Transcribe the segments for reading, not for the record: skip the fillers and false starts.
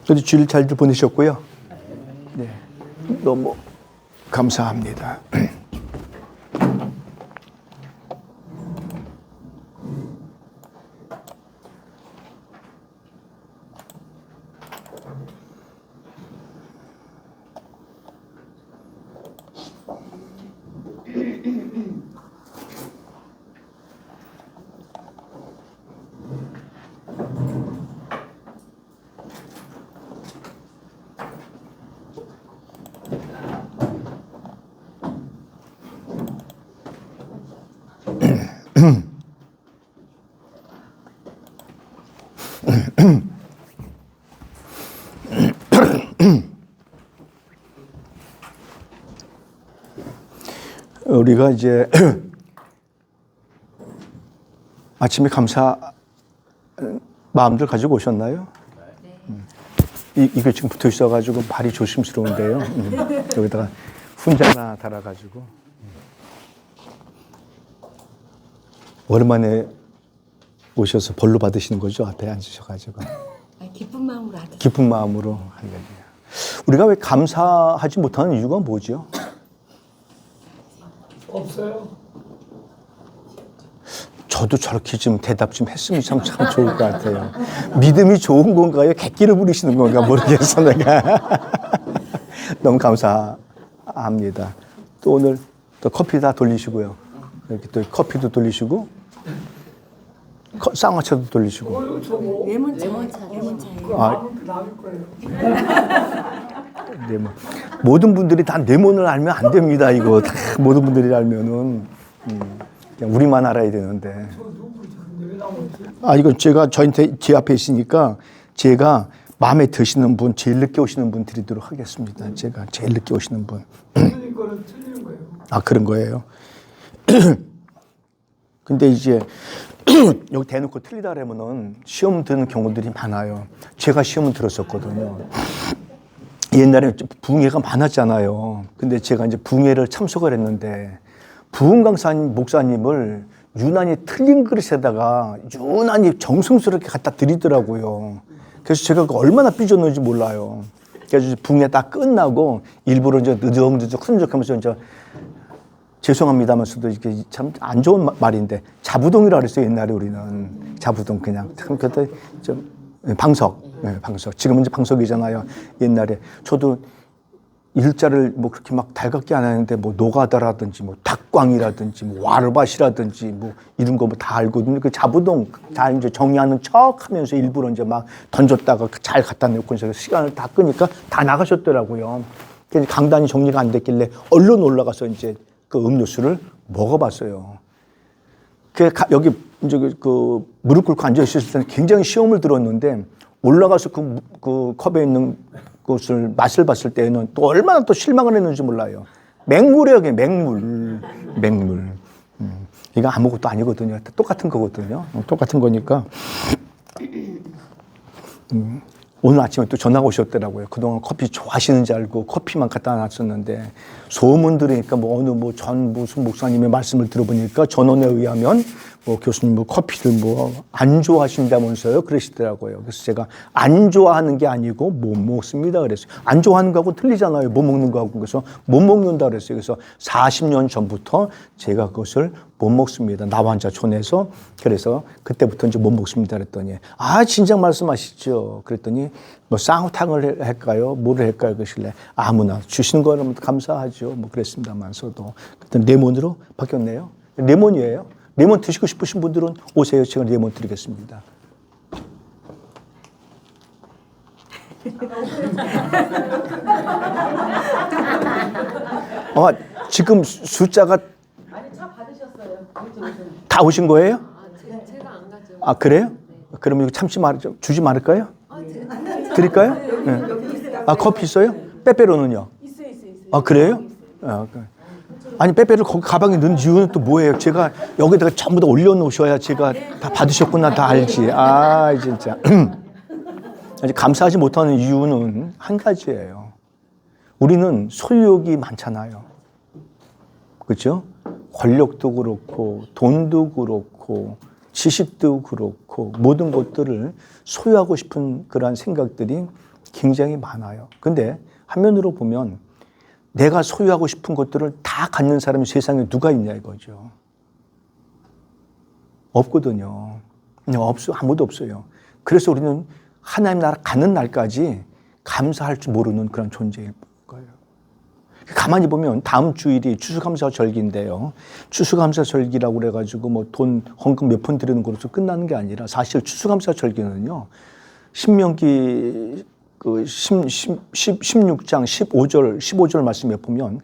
그래도 주일 잘들 보내셨고요. 네, 너무 감사합니다. 우리가 이제 아침에 감사 마음들 가지고 오셨나요? 이거 지금 붙어 있어가지고 발이 조심스러운데요. 여기다가 훈장 하나 달아가지고 오랜만에 오셔서 벌로 받으시는 거죠? 앞에 앉으셔가지고 기쁜 마음으로 하듯. 기쁜 마음으로 하는 거예요. 우리가 왜 감사하지 못하는 이유가 뭐죠? 없어요. 저도 저렇게 좀 대답 좀 했으면 참 좋을 것 같아요. 믿음이 좋은 건가요? 객기를 부리시는 건가 모르겠어 내가. 너무 감사합니다. 또 오늘 또 커피 다 돌리시고요. 이렇게 또 커피도 돌리시고 쌍화차도 돌리시고. 레몬차예요. 아, 나을 거예요. 레몬. 모든 분들이 다 레몬을 알면 안 됩니다. 이거 다 모든 분들이 알면은 그냥 우리만 알아야 되는데. 저 누구지? 근데 왜 나오지? 아, 이건 제가 저한테 제 앞에 있으니까 제가 마음에 드시는 분, 제일 늦게 오시는 분 드리도록 하겠습니다. 제가 제일 늦게 오시는 분. 틀린 거는 틀린 거예요. 아, 그런 거예요. 근데 이제 여기 대놓고 틀리다 그러면은 시험 드는 경우들이 많아요. 제가 시험을 들었었거든요. 옛날에 부흥회가 많았잖아요. 근데 제가 이제 부흥회를 참석을 했는데 부흥 강사님 목사님을 유난히 틀린 그릇에다가 유난히 정성스럽게 갖다 드리더라고요. 그래서 제가 얼마나 삐졌는지 몰라요. 그래서 부흥회 딱 끝나고 일부러 이제 느적느적 흔적하면서 이제 죄송합니다면서도 이게 참 안 좋은 말인데 자부동이라 그랬어요. 옛날에 우리는 자부동 그냥 참 그때 좀 방석, 네, 방석. 지금은 이제 방석이잖아요. 옛날에 저도 일자를 뭐 그렇게 막 달갑게 안 하는데 뭐 노가다라든지 뭐 닭광이라든지 뭐 와르밭이라든지 뭐 이런 거 뭐 다 알거든요. 그 자부동 다 이제 정리하는 척하면서 일부러 이제 막 던졌다가 잘 갖다 놓고 이제 시간을 다 끄니까 다 나가셨더라고요. 그래서 강단이 정리가 안 됐길래 얼른 올라가서 이제 그 음료수를 먹어봤어요. 여기 이제 그 무릎 꿇고 앉아 있었을 때는 굉장히 시험을 들었는데 올라가서 그 컵에 있는 것을 맛을 봤을 때는 또 얼마나 또 실망을 했는지 몰라요. 맹물이에요, 그게 맹물. 이거 아무것도 아니거든요. 똑같은 거거든요. 똑같은 거니까. 오늘 아침에 또 전화가 오셨더라고요. 그동안 커피 좋아하시는지 알고 커피만 갖다 놨었는데 소문 들으니까 뭐 어느 뭐 전 무슨 목사님의 말씀을 들어보니까 전언에 의하면 뭐 교수님 뭐 커피를 뭐 안 좋아하신다면서요 그러시더라고요. 그래서 제가 안 좋아하는 게 아니고 못 먹습니다 그랬어요. 안 좋아하는 거하고 틀리잖아요. 못 먹는 거하고. 그래서 못 먹는다 그랬어요. 그래서 40년 전부터 제가 그것을 못 먹습니다. 나환자촌에서. 그래서 그때부터 이제 못 먹습니다 그랬더니 아 진작 말씀하시죠. 그랬더니 뭐 쌍화탕을 할까요? 뭐를 할까요? 그러실래 아무나 주시는 거는 감사하죠. 뭐 그랬습니다만서도 그때 레몬으로 바뀌었네요. 레몬이에요. 레몬 드시고 싶으신 분들은 오세요. 제가 레몬 드리겠습니다. 지금 숫자가 아니 차 받으셨어요. 다 오신 거예요? 제가 안 가죠. 아 그래요? 그러면 이거 참치 주지 말을까요? 드릴까요? 네. 아 커피 있어요? 빼빼로는요? 있어요. 아 그래요? 아니 빼빼를 거기 가방에 넣은 이유는 또 뭐예요? 제가 여기다가 전부 다 올려놓으셔야 제가 다 받으셨구나 다 알지. 아 진짜 감사하지 못하는 이유는 한 가지예요. 우리는 소유욕이 많잖아요. 그렇죠? 권력도 그렇고 돈도 그렇고 지식도 그렇고 모든 것들을 소유하고 싶은 그러한 생각들이 굉장히 많아요. 근데 한면으로 보면 내가 소유하고 싶은 것들을 다 갖는 사람이 세상에 누가 있냐 이거죠. 없거든요. 아무도 없어요. 그래서 우리는 하나님 나라 가는 날까지 감사할 줄 모르는 그런 존재일 거예요. 가만히 보면 다음 주일이 추수감사절기인데요. 추수감사절기라고 그래가지고 뭐 돈 헌금 몇 푼 드리는 것으로 끝나는 게 아니라 사실 추수감사절기는요. 신명기 그 16장 15절 말씀에 보면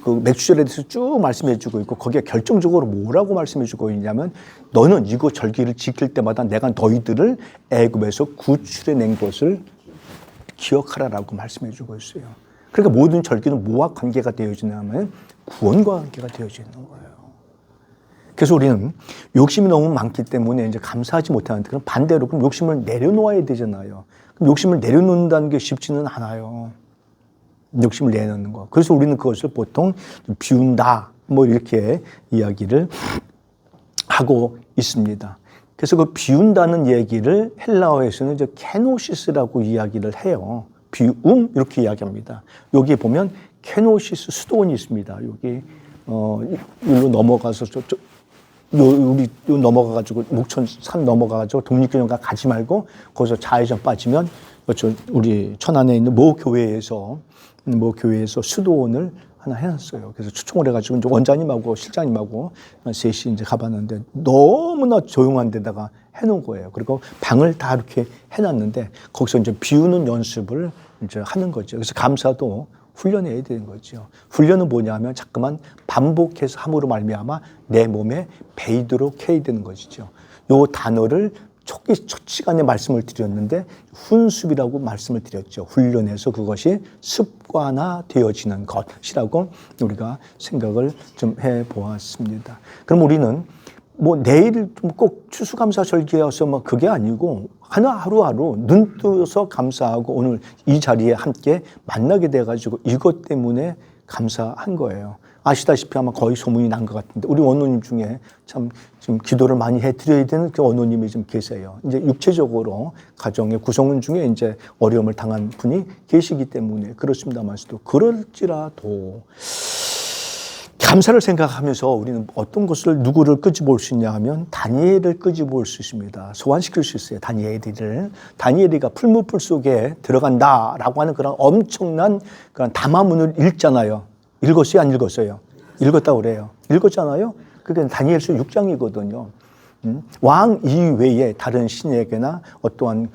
그 맥주절에 대해서 쭉 말씀해 주고 있고 거기에 결정적으로 뭐라고 말씀해 주고 있냐면 너는 이거 절기를 지킬 때마다 내가 너희들을 애굽에서 구출해낸 것을 기억하라라고 말씀해 주고 있어요. 그러니까 모든 절기는 뭐와 관계가 되어지냐면 구원과 관계가 되어지는 거예요. 그래서 우리는 욕심이 너무 많기 때문에 이제 감사하지 못하는데 그럼 반대로 그럼 욕심을 내려놓아야 되잖아요. 그럼 욕심을 내려놓는다는 게 쉽지는 않아요. 욕심을 내놓는 거. 그래서 우리는 그것을 보통 비운다 뭐 이렇게 이야기를 하고 있습니다. 그래서 그 비운다는 얘기를 헬라어에서는 이제 케노시스라고 이야기를 해요. 비움 이렇게 이야기합니다. 여기 보면 케노시스 수도원이 있습니다. 여기 일로 넘어가서 우리 넘어가가지고 목천 산 넘어가가지고 독립기념관 가지 말고 거기서 좌회전 빠지면 우리 천안에 있는 모 교회에서 수도원을 하나 해놨어요. 그래서 초청을 해가지고 이제 원장님하고 실장님하고 셋이 이제 가봤는데 너무나 조용한 데다가 해놓은 거예요. 그리고 방을 다 이렇게 해놨는데 거기서 이제 비우는 연습을 이제 하는 거죠. 그래서 감사도 훈련해야 되는 거죠. 훈련은 뭐냐면 자꾸만 반복해서 함으로 말미암아 내 몸에 배이도록 해야 되는 것이죠. 요 단어를 첫 시간에 말씀을 드렸는데 훈습이라고 말씀을 드렸죠. 훈련해서 그것이 습관화되어지는 것이라고 우리가 생각을 좀 해보았습니다. 그럼 우리는 뭐 내일 꼭 추수감사절기여서 뭐 그게 아니고 하루하루 눈 뜨서 감사하고 오늘 이 자리에 함께 만나게 돼가지고 이것 때문에 감사한 거예요. 아시다시피 아마 거의 소문이 난 것 같은데 우리 원로님 중에 참 좀 기도를 많이 해드려야 되는 그 원로님이 좀 계세요. 이제 육체적으로 가정의 구성원 중에 이제 어려움을 당한 분이 계시기 때문에 그렇습니다만서도 그럴지라도 감사를 생각하면서 우리는 어떤 것을 누구를 끄집어올 수 있냐 하면 다니엘을 끄집어올 수 있습니다. 소환시킬 수 있어요. 다니엘이가 풀무풀 속에 들어간다라고 하는 그런 엄청난 그런 담화문을 읽잖아요. 읽었어요? 안 읽었어요? 읽었다고 그래요. 읽었잖아요? 그게 다니엘서 6장이거든요. 왕 이외에 다른 신에게나 어떠한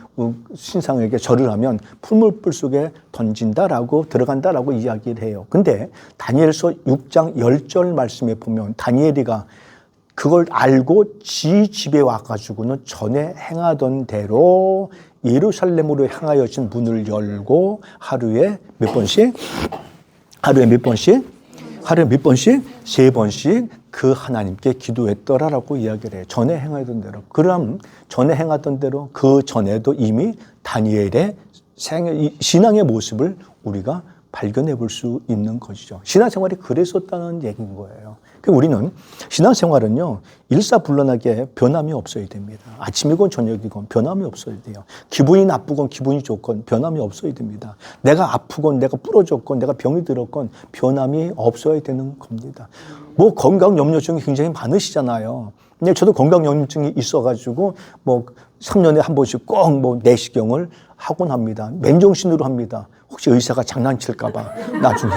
신상에게 절을 하면 풀무풀 속에 던진다라고 들어간다라고 이야기를 해요. 근데 다니엘서 6장 10절 말씀에 보면 다니엘이가 그걸 알고 지 집에 와가지고는 전에 행하던 대로 예루살렘으로 향하여진 문을 열고 하루에 몇 번씩? 세 번씩 그 하나님께 기도했더라라고 이야기를 해요. 전에 행하던 대로. 그럼 전에 행하던 대로 그 전에도 이미 다니엘의 신앙의 모습을 우리가 발견해 볼 수 있는 것이죠. 신앙생활이 그랬었다는 얘기인 거예요. 우리는 신앙생활은요, 일사불란하게 변함이 없어야 됩니다. 아침이건 저녁이건 변함이 없어야 돼요. 기분이 나쁘건 기분이 좋건 변함이 없어야 됩니다. 내가 아프건 내가 부러졌건 내가 병이 들었건 변함이 없어야 되는 겁니다. 뭐 건강 염려증이 굉장히 많으시잖아요. 근데 저도 건강 염려증이 있어가지고 뭐 3년에 한 번씩 꼭 뭐 내시경을 하곤 합니다. 맨정신으로 합니다. 혹시 의사가 장난칠까봐 나중에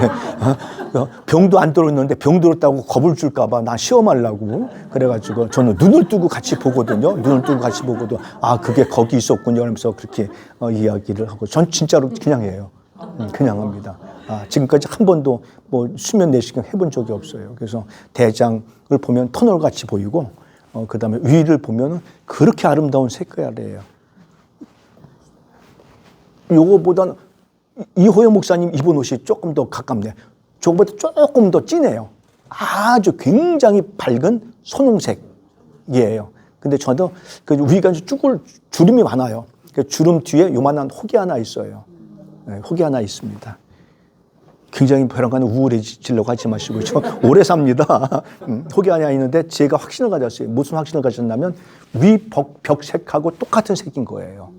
병도 안 들었는데 병 들었다고 겁을 줄까봐 나 시험하려고 그래가지고 저는 눈을 뜨고 같이 보거든요. 눈을 뜨고 같이 보고도 아 그게 거기 있었군요. 하면서 그렇게 이야기를 하고 전 진짜로 그냥 해요. 그냥 합니다. 지금까지 한 번도 뭐 수면 내시경 해본 적이 없어요. 그래서 대장을 보면 터널같이 보이고 그 다음에 위를 보면 그렇게 아름다운 색깔이에요. 요거보다는 이호영 목사님 입은 옷이 조금 더 가깝네. 저거보다 조금 더 진해요. 아주 굉장히 밝은 선홍색이에요. 근데 저도 그 위가 주름이 많아요. 그 주름 뒤에 요만한 혹이 하나 있어요. 네, 혹이 하나 있습니다. 굉장히 벼랑간에 우울해지려고 하지 마시고 저 오래 삽니다. 혹이 하나 있는데 제가 확신을 가졌어요. 무슨 확신을 가졌냐면 위 벽색하고 똑같은 색인 거예요.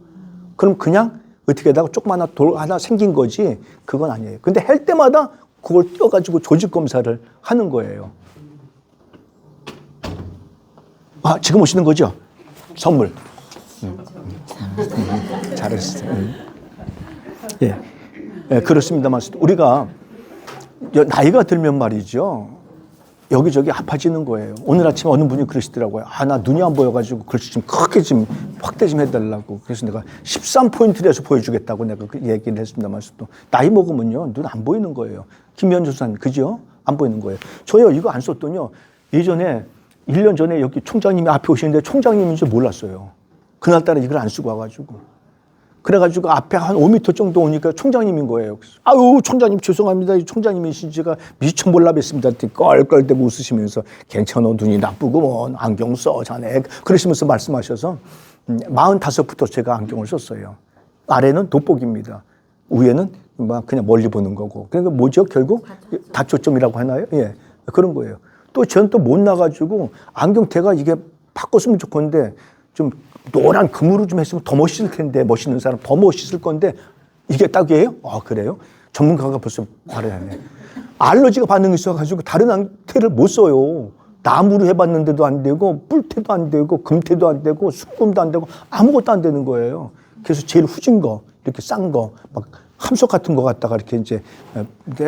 그럼 그냥 어떻게다가 조그마한 돌 하나 생긴 거지 그건 아니에요. 근데 할 때마다 그걸 띄워가지고 조직 검사를 하는 거예요. 아, 지금 오시는 거죠? 선물. 잘했어요. 예. 예, 그렇습니다만 우리가 나이가 들면 말이죠. 여기저기 아파지는 거예요. 오늘 아침에 어느 분이 그러시더라고요. 아, 나 눈이 안 보여가지고 글씨 좀 크게 좀 확대 좀 해달라고. 그래서 내가 13포인트를 해서 보여주겠다고 내가 그 얘기를 했습니다만 또 나이 먹으면요. 눈 안 보이는 거예요. 김연주 선생 그죠? 안 보이는 거예요. 저요 이거 안 썼더니요. 예전에 1년 전에 여기 총장님이 앞에 오시는데 총장님인 줄 몰랐어요. 그날따라 이걸 안 쓰고 와가지고. 그래가지고 앞에 한 5m 정도 오니까 총장님인 거예요. 아유, 총장님 죄송합니다. 총장님이신지가 미처 몰라 뵀습니다. 껄껄대고 웃으시면서 괜찮아, 눈이 나쁘고 뭐 안경 써, 자네. 그러시면서 말씀하셔서 45부터 제가 안경을 썼어요. 아래는 돋보기입니다. 위에는 막 그냥 멀리 보는 거고. 그러니까 뭐죠? 결국 다초점이라고 하나요? 예, 그런 거예요. 또 저는 또 못 나가지고 안경테가 이게 바꿨으면 좋겠는데 좀 노란 금으로 좀 했으면 더 멋있을 텐데, 멋있는 사람 더 멋있을 건데 이게 딱이에요? 아, 그래요? 전문가가 벌써 말해야네. 알러지가 반응이 있어가지고 다른 안테를 못 써요. 나무로 해봤는데도 안 되고 뿔테도 안 되고 금테도 안 되고 순금도 안 되고 아무것도 안 되는 거예요. 그래서 제일 후진 거, 이렇게 싼 거, 막 함석 같은 거 갖다가 이렇게 이제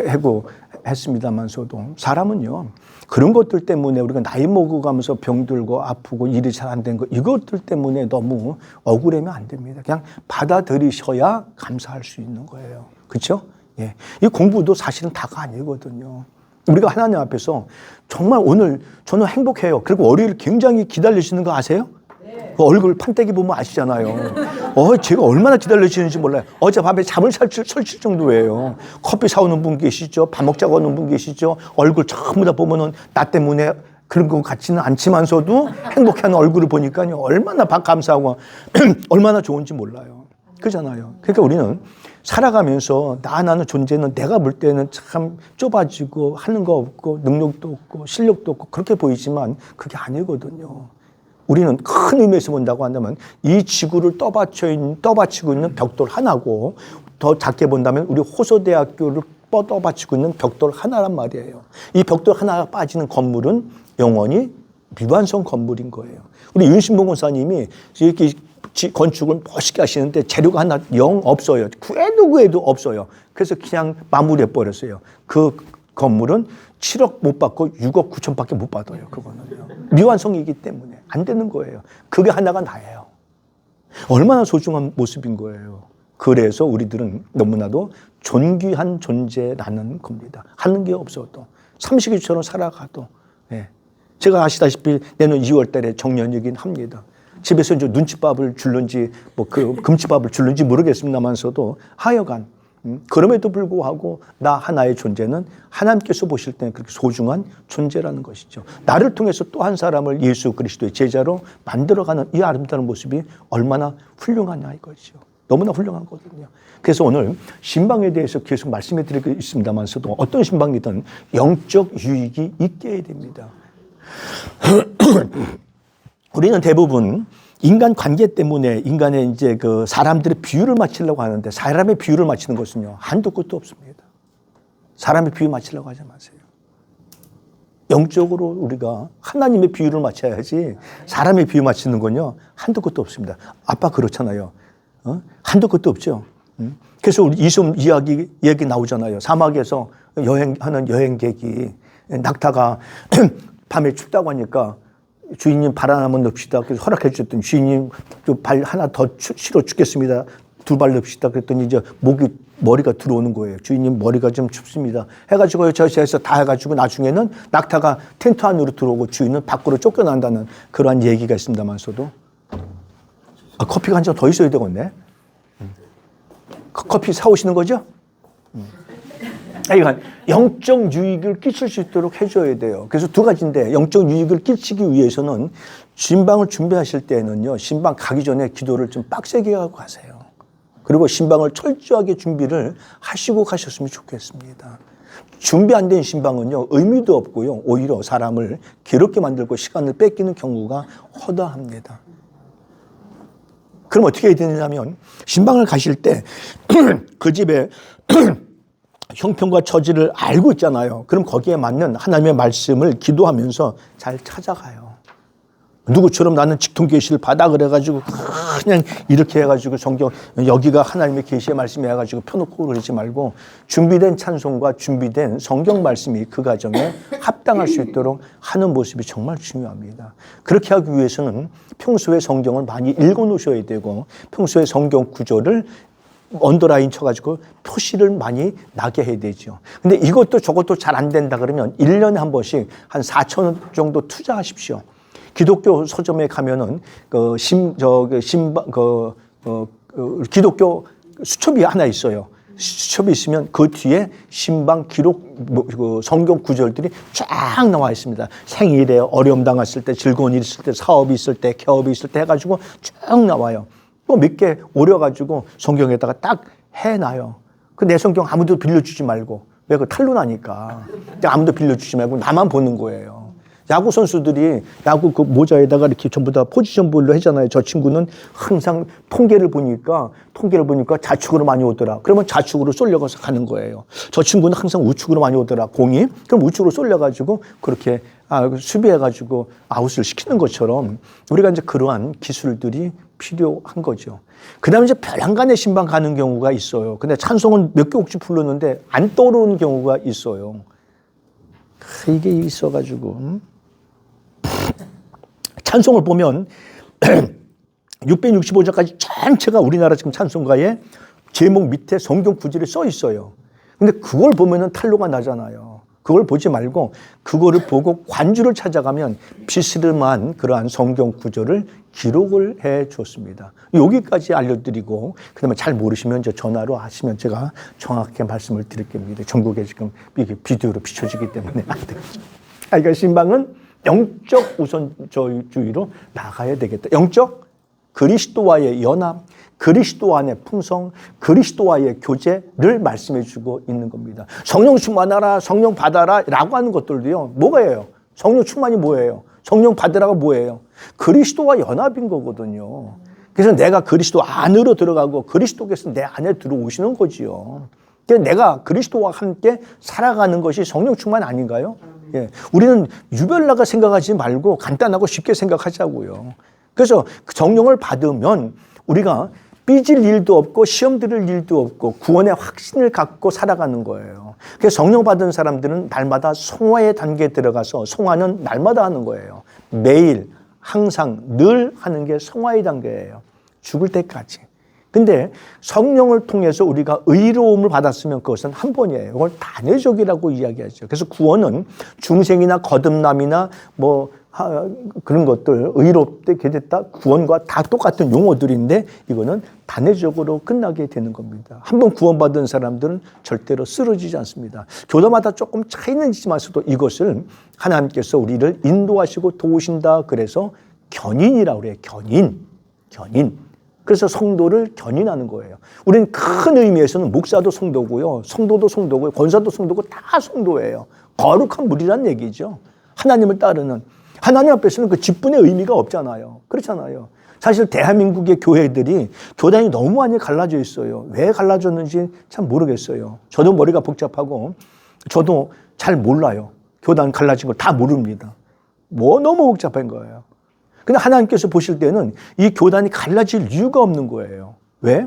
하고 했습니다만서도 사람은요. 그런 것들 때문에 우리가 나이 먹어가면서 병들고 아프고 일이 잘 안 된 거 이것들 때문에 너무 억울하면 안 됩니다. 그냥 받아들이셔야 감사할 수 있는 거예요. 그렇죠? 예. 이 공부도 사실은 다가 아니거든요. 우리가 하나님 앞에서 정말 오늘 저는 행복해요. 그리고 월요일 굉장히 기다리시는 거 아세요? 그 얼굴 판때기 보면 아시잖아요. 제가 얼마나 기다리시는지 몰라요. 어젯밤에 잠을 설칠 정도예요. 커피 사오는 분 계시죠? 밥 먹자고 하는 분 계시죠? 얼굴 전부 다 보면은 나 때문에 그런 거 같지는 않지만서도 행복해하는 얼굴을 보니까요. 얼마나 감사하고 얼마나 좋은지 몰라요. 그잖아요. 그러니까 우리는 살아가면서 나는 존재는 내가 볼 때는 참 좁아지고 하는 거 없고 능력도 없고 실력도 없고 그렇게 보이지만 그게 아니거든요. 우리는 큰 의미에서 본다고 한다면 이 지구를 떠받치고 있는 벽돌 하나고 더 작게 본다면 우리 호서대학교를 떠받치고 있는 벽돌 하나란 말이에요. 이 벽돌 하나가 빠지는 건물은 영원히 미완성 건물인 거예요. 우리 윤신봉 권사님이 이렇게 건축을 멋있게 하시는데 재료가 하나 영 없어요. 구해도 없어요. 그래서 그냥 마무리해 버렸어요. 그 건물은 7억 못 받고 6억 9천밖에 못 받아요. 그거는요. 미완성이기 때문에 안 되는 거예요. 그게 하나가 나예요. 얼마나 소중한 모습인 거예요. 그래서 우리들은 너무나도 존귀한 존재라는 겁니다. 하는 게 없어도 삼식이처럼 살아가도. 예. 제가 아시다시피 내년 2월 달에 정년이긴 합니다. 집에서 이제 눈칫밥을 줄는지 뭐 그 금치밥을 줄는지 모르겠습니다만서도 하여간 그럼에도 불구하고 나 하나의 존재는 하나님께서 보실 때는 그렇게 소중한 존재라는 것이죠. 나를 통해서 또 한 사람을 예수 그리스도의 제자로 만들어가는 이 아름다운 모습이 얼마나 훌륭하냐 이거죠. 너무나 훌륭한 거거든요. 그래서 오늘 신방에 대해서 계속 말씀해 드리고 있습니다만서도 어떤 신방이든 영적 유익이 있게 해야 됩니다. 우리는 대부분 인간 관계 때문에 인간의 이제 그 사람들의 비유를 맞추려고 하는데 사람의 비유를 맞추는 것은요, 한도 끝도 없습니다. 사람의 비유 맞추려고 하지 마세요. 영적으로 우리가 하나님의 비유를 맞춰야지 사람의 비유 맞추는 건요, 한도 끝도 없습니다. 아빠 그렇잖아요. 한도 끝도 없죠. 그래서 우리 이솜 얘기 나오잖아요. 사막에서 여행하는 여행객이 낙타가 밤에 춥다고 하니까 주인님 발 하나만 넣읍시다. 그래서 허락해 주셨더니 주인님 발 하나 더 실어 죽겠습니다. 2발 넣읍시다. 그랬더니 이제 머리가 들어오는 거예요. 주인님 머리가 좀 춥습니다. 해가지고 저시에서 다 해가지고 나중에는 낙타가 텐트 안으로 들어오고 주인은 밖으로 쫓겨난다는 그러한 얘기가 있습니다만서도 커피가 한 잔 더 있어야 되겠네. 커피 사오시는 거죠? 그러니까 영적 유익을 끼칠 수 있도록 해줘야 돼요. 그래서 두 가지인데 영적 유익을 끼치기 위해서는 신방을 준비하실 때는요. 신방 가기 전에 기도를 좀 빡세게 하고 가세요. 그리고 신방을 철저하게 준비를 하시고 가셨으면 좋겠습니다. 준비 안 된 신방은요. 의미도 없고요. 오히려 사람을 괴롭게 만들고 시간을 뺏기는 경우가 허다합니다. 그럼 어떻게 해야 되냐면 신방을 가실 때 그 집에 형편과 처지를 알고 있잖아요. 그럼 거기에 맞는 하나님의 말씀을 기도하면서 잘 찾아가요. 누구처럼 나는 직통 계시를 받아 그래가지고 그냥 이렇게 해가지고 성경 여기가 하나님의 계시의 말씀이 해가지고 펴놓고 그러지 말고 준비된 찬송과 준비된 성경 말씀이 그 가정에 합당할 수 있도록 하는 모습이 정말 중요합니다. 그렇게 하기 위해서는 평소에 성경을 많이 읽어 놓으셔야 되고 평소에 성경 구절을 언더라인 쳐가지고 표시를 많이 나게 해야 되죠. 근데 이것도 저것도 잘 안 된다 그러면 1년에 한 번씩 한 4천 원 정도 투자하십시오. 기독교 서점에 가면은 기독교 수첩이 하나 있어요. 수첩이 있으면 그 뒤에 신방 기록 성경 구절들이 쫙 나와 있습니다. 생일에 어려움 당했을 때, 즐거운 일 있을 때, 사업이 있을 때, 개업이 있을 때 해가지고 쭉 나와요. 또 몇 개 오려가지고 성경에다가 딱 해놔요. 그 내 성경 아무도 빌려주지 말고. 왜? 그 탄로 나니까. 아무도 빌려주지 말고 나만 보는 거예요. 야구 선수들이 야구 그 모자에다가 이렇게 전부 다 포지션별로 하잖아요. 저 친구는 항상 통계를 보니까 좌측으로 많이 오더라. 그러면 좌측으로 쏠려가서 가는 거예요. 저 친구는 항상 우측으로 많이 오더라. 공이. 그럼 우측으로 쏠려가지고 그렇게 수비해가지고 아웃을 시키는 것처럼 우리가 이제 그러한 기술들이 필요한 거죠. 그 다음에 이제 별안간의 신방 가는 경우가 있어요. 근데 찬송은 몇 곡씩 불렀는데 안 떠오르는 경우가 있어요. 이게 있어가지고. 찬송을 보면 665절까지 전체가 우리나라 지금 찬송가에 제목 밑에 성경 구절이 써 있어요. 근데 그걸 보면은 탄로가 나잖아요. 그걸 보지 말고 그거를 보고 관주를 찾아가면 비스름한 그러한 성경 구절을 기록을 해 줬습니다. 여기까지 알려드리고 그다음에 잘 모르시면 저 전화로 하시면 제가 정확하게 말씀을 드릴게요. 전국에 지금 이게 비디오로 비춰지기 때문에 안 되겠죠. 그러니까 신방은 영적 우선주의로 나가야 되겠다. 영적 그리스도와의 연합, 그리스도 안의 풍성, 그리스도와의 교제를 말씀해 주고 있는 겁니다. 성령 충만하라, 성령 받아라 라고 하는 것들도요. 뭐예요? 성령 충만이 뭐예요? 성령 받으라가 뭐예요? 그리스도와 연합인 거거든요. 그래서 내가 그리스도 안으로 들어가고 그리스도께서 내 안에 들어오시는 거지요. 그래서 내가 그리스도와 함께 살아가는 것이 성령 충만 아닌가요? 예. 우리는 유별나가 생각하지 말고 간단하고 쉽게 생각하자고요. 그래서 성령을 받으면 우리가 삐질 일도 없고 시험 들을 일도 없고 구원의 확신을 갖고 살아가는 거예요. 그래서 성령 받은 사람들은 날마다 성화의 단계에 들어가서 성화는 날마다 하는 거예요. 매일 항상 늘 하는 게 성화의 단계예요. 죽을 때까지. 근데 성령을 통해서 우리가 의로움을 받았으면 그것은 한 번이에요. 이걸 단회적이라고 이야기하죠. 그래서 구원은 중생이나 거듭남이나 그런 것들 의롭게 됐다 구원과 다 똑같은 용어들인데 이거는 단회적으로 끝나게 되는 겁니다. 한번 구원받은 사람들은 절대로 쓰러지지 않습니다. 교도마다 조금 차이는 있지만서도 이것을 하나님께서 우리를 인도하시고 도우신다. 그래서 견인이라고 그래요. 견인. 그래서 성도를 견인하는 거예요. 우리는 큰 의미에서는 목사도 성도고요. 성도도 성도고요. 권사도 성도고 다 성도예요. 거룩한 무리란 얘기죠. 하나님을 따르는. 하나님 앞에서는 그 직분의 의미가 없잖아요. 그렇잖아요. 사실 대한민국의 교회들이 교단이 너무 많이 갈라져 있어요. 왜 갈라졌는지 참 모르겠어요. 저도 머리가 복잡하고 저도 잘 몰라요. 교단 갈라진 걸 다 모릅니다. 너무 복잡한 거예요. 근데 하나님께서 보실 때는 이 교단이 갈라질 이유가 없는 거예요. 왜?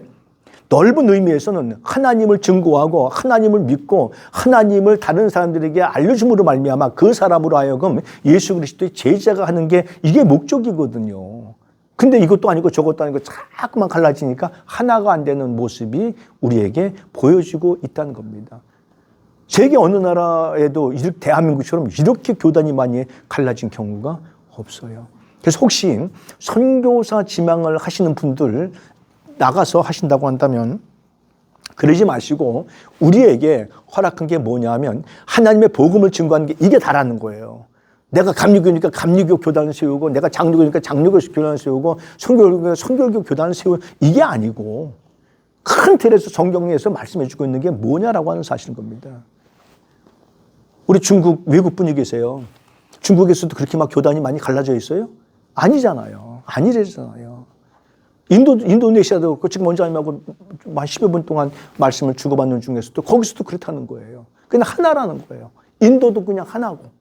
넓은 의미에서는 하나님을 증거하고 하나님을 믿고 하나님을 다른 사람들에게 알려줌으로 말미암아 그 사람으로 하여금 예수 그리스도의 제자가 하는 게 이게 목적이거든요. 근데 이것도 아니고 저것도 아니고 자꾸만 갈라지니까 하나가 안 되는 모습이 우리에게 보여지고 있다는 겁니다. 세계 어느 나라에도 대한민국처럼 이렇게 교단이 많이 갈라진 경우가 없어요. 그래서 혹시 선교사 지망을 하시는 분들 나가서 하신다고 한다면 그러지 마시고 우리에게 허락한 게 뭐냐면 하나님의 복음을 증거하는 게 이게 다라는 거예요. 내가 감리교니까 감리교 교단을 세우고 내가 장로교니까 장로교 교단을 세우고 선교교니까 선교교 교단을 세우고 이게 아니고 큰 틀에서 성경에서 말씀해 주고 있는 게 뭐냐라고 하는 사실인 겁니다. 우리 중국 외국 분이 계세요. 중국에서도 그렇게 막 교단이 많이 갈라져 있어요? 아니잖아요. 아니래잖아요. 인도네시아도 그 지금 원장님하고 한 10여 분 동안 말씀을 주고받는 중에서도 거기서도 그렇다는 거예요. 그냥 하나라는 거예요. 인도도 그냥 하나고.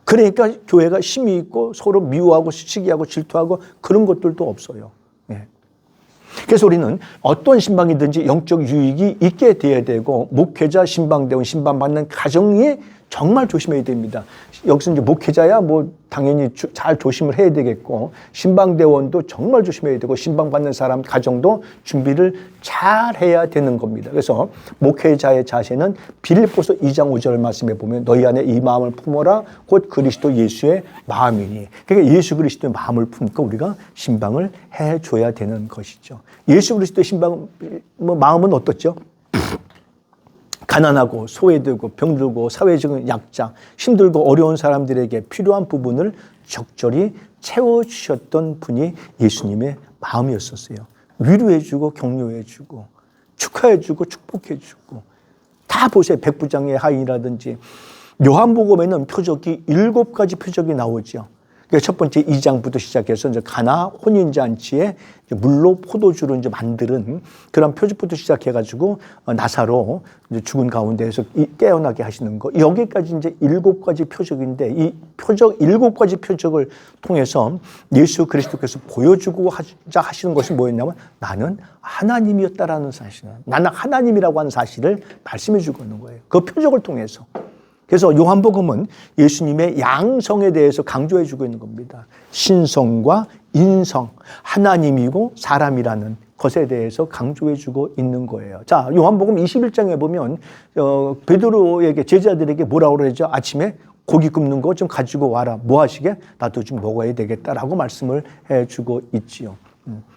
그러니까 교회가 힘이 있고 서로 미워하고 시기하고 질투하고 그런 것들도 없어요. 예. 그래서 우리는 어떤 신방이든지 영적 유익이 있게 돼야 되고 목회자, 신방대원, 신방받는 가정이 정말 조심해야 됩니다. 여기서 이제 목회자야 뭐 당연히 잘 조심을 해야 되겠고 신방대원도 정말 조심해야 되고 신방받는 사람 가정도 준비를 잘 해야 되는 겁니다. 그래서 목회자의 자세는 빌립보서 2장 5절 말씀에 보면 너희 안에 이 마음을 품어라 곧 그리스도 예수의 마음이니. 그러니까 예수 그리스도의 마음을 품고 우리가 신방을 해줘야 되는 것이죠. 예수 그리스도의 신방 마음은 어떻죠? 가난하고 소외되고 병들고 사회적인 약자, 힘들고 어려운 사람들에게 필요한 부분을 적절히 채워주셨던 분이 예수님의 마음이었었어요. 위로해주고 격려해주고 축하해주고 축복해주고 다 보세요. 백부장의 하인이라든지 요한복음에는 표적이 7가지 표적이 나오죠. 첫 번째 2장부터 시작해서 이제 가나 혼인잔치에 물로 포도주로 이제 만드는 그런 표적부터 시작해가지고 나사로 이제 죽은 가운데에서 깨어나게 하시는 거. 여기까지 이제 7가지 표적인데 이 표적 7가지 표적을 통해서 예수 그리스도께서 보여주고 하시는 것이 뭐였냐면 나는 하나님이었다라는 사실, 나는 하나님이라고 하는 사실을 말씀해 주고 있는 거예요. 그 표적을 통해서. 그래서 요한복음은 예수님의 양성에 대해서 강조해 주고 있는 겁니다. 신성과 인성, 하나님이고 사람이라는 것에 대해서 강조해 주고 있는 거예요. 자, 요한복음 21장에 보면 베드로에게 제자들에게 뭐라고 그러죠? 아침에 고기 굽는 거 좀 가지고 와라. 뭐 하시게? 나도 좀 먹어야 되겠다라고 말씀을 해 주고 있지요.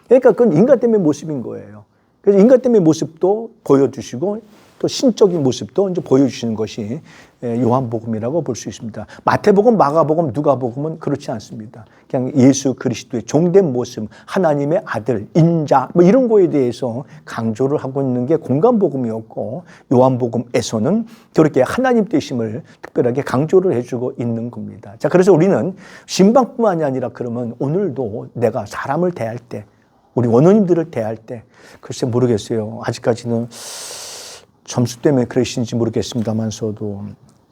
그러니까 그건 인간됨의 모습인 거예요. 그래서 인간됨의 모습도 보여주시고 또 신적인 모습도 이제 보여주시는 것이 요한복음이라고 볼 수 있습니다. 마태복음, 마가복음, 누가복음은 그렇지 않습니다. 그냥 예수 그리스도의 종된 모습, 하나님의 아들, 인자 뭐 이런 거에 대해서 강조를 하고 있는 게 공간복음이었고 요한복음에서는 그렇게 하나님 되심을 특별하게 강조를 해주고 있는 겁니다. 자, 그래서 우리는 신방뿐만이 아니라 그러면 오늘도 내가 사람을 대할 때 우리 원로님들을 대할 때 글쎄 모르겠어요. 아직까지는 점수 때문에 그러신지 모르겠습니다만서도